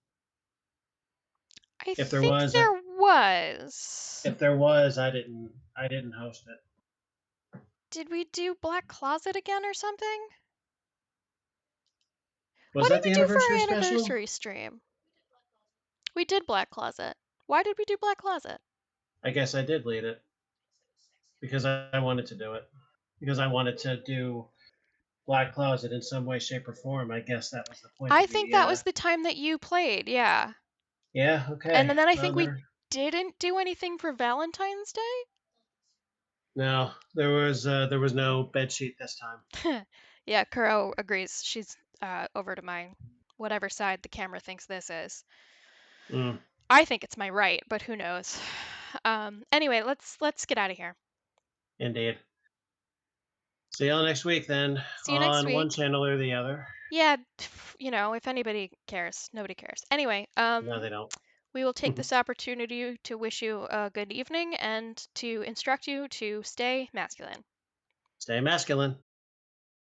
I If there think was, there was. I didn't host it. Did we do Black Closet again or something? Was What did that we the do for anniversary our special? anniversary stream? We did Black Closet. Why did we do Black Closet? I guess I did lead it because I wanted to do it because I wanted to do Black Closet in some way, shape, or form. I guess that was the point I of think the. that was the time that you played, yeah. Yeah. And Okay. then I Well, think we never. didn't do anything for Valentine's No, there was no bed sheet this time. Day. Yeah, Kuro agrees. She's over to my whatever side the camera thinks this is. Mm, I think it's my right, but who knows. Anyway, let's get out of here. indeed. See y'all next week then See you next on one week. channel or the other. Yeah, if anybody cares, nobody cares. Anyway, No, they don't. we will take this opportunity to wish you a good evening and to instruct you to stay masculine. Stay masculine.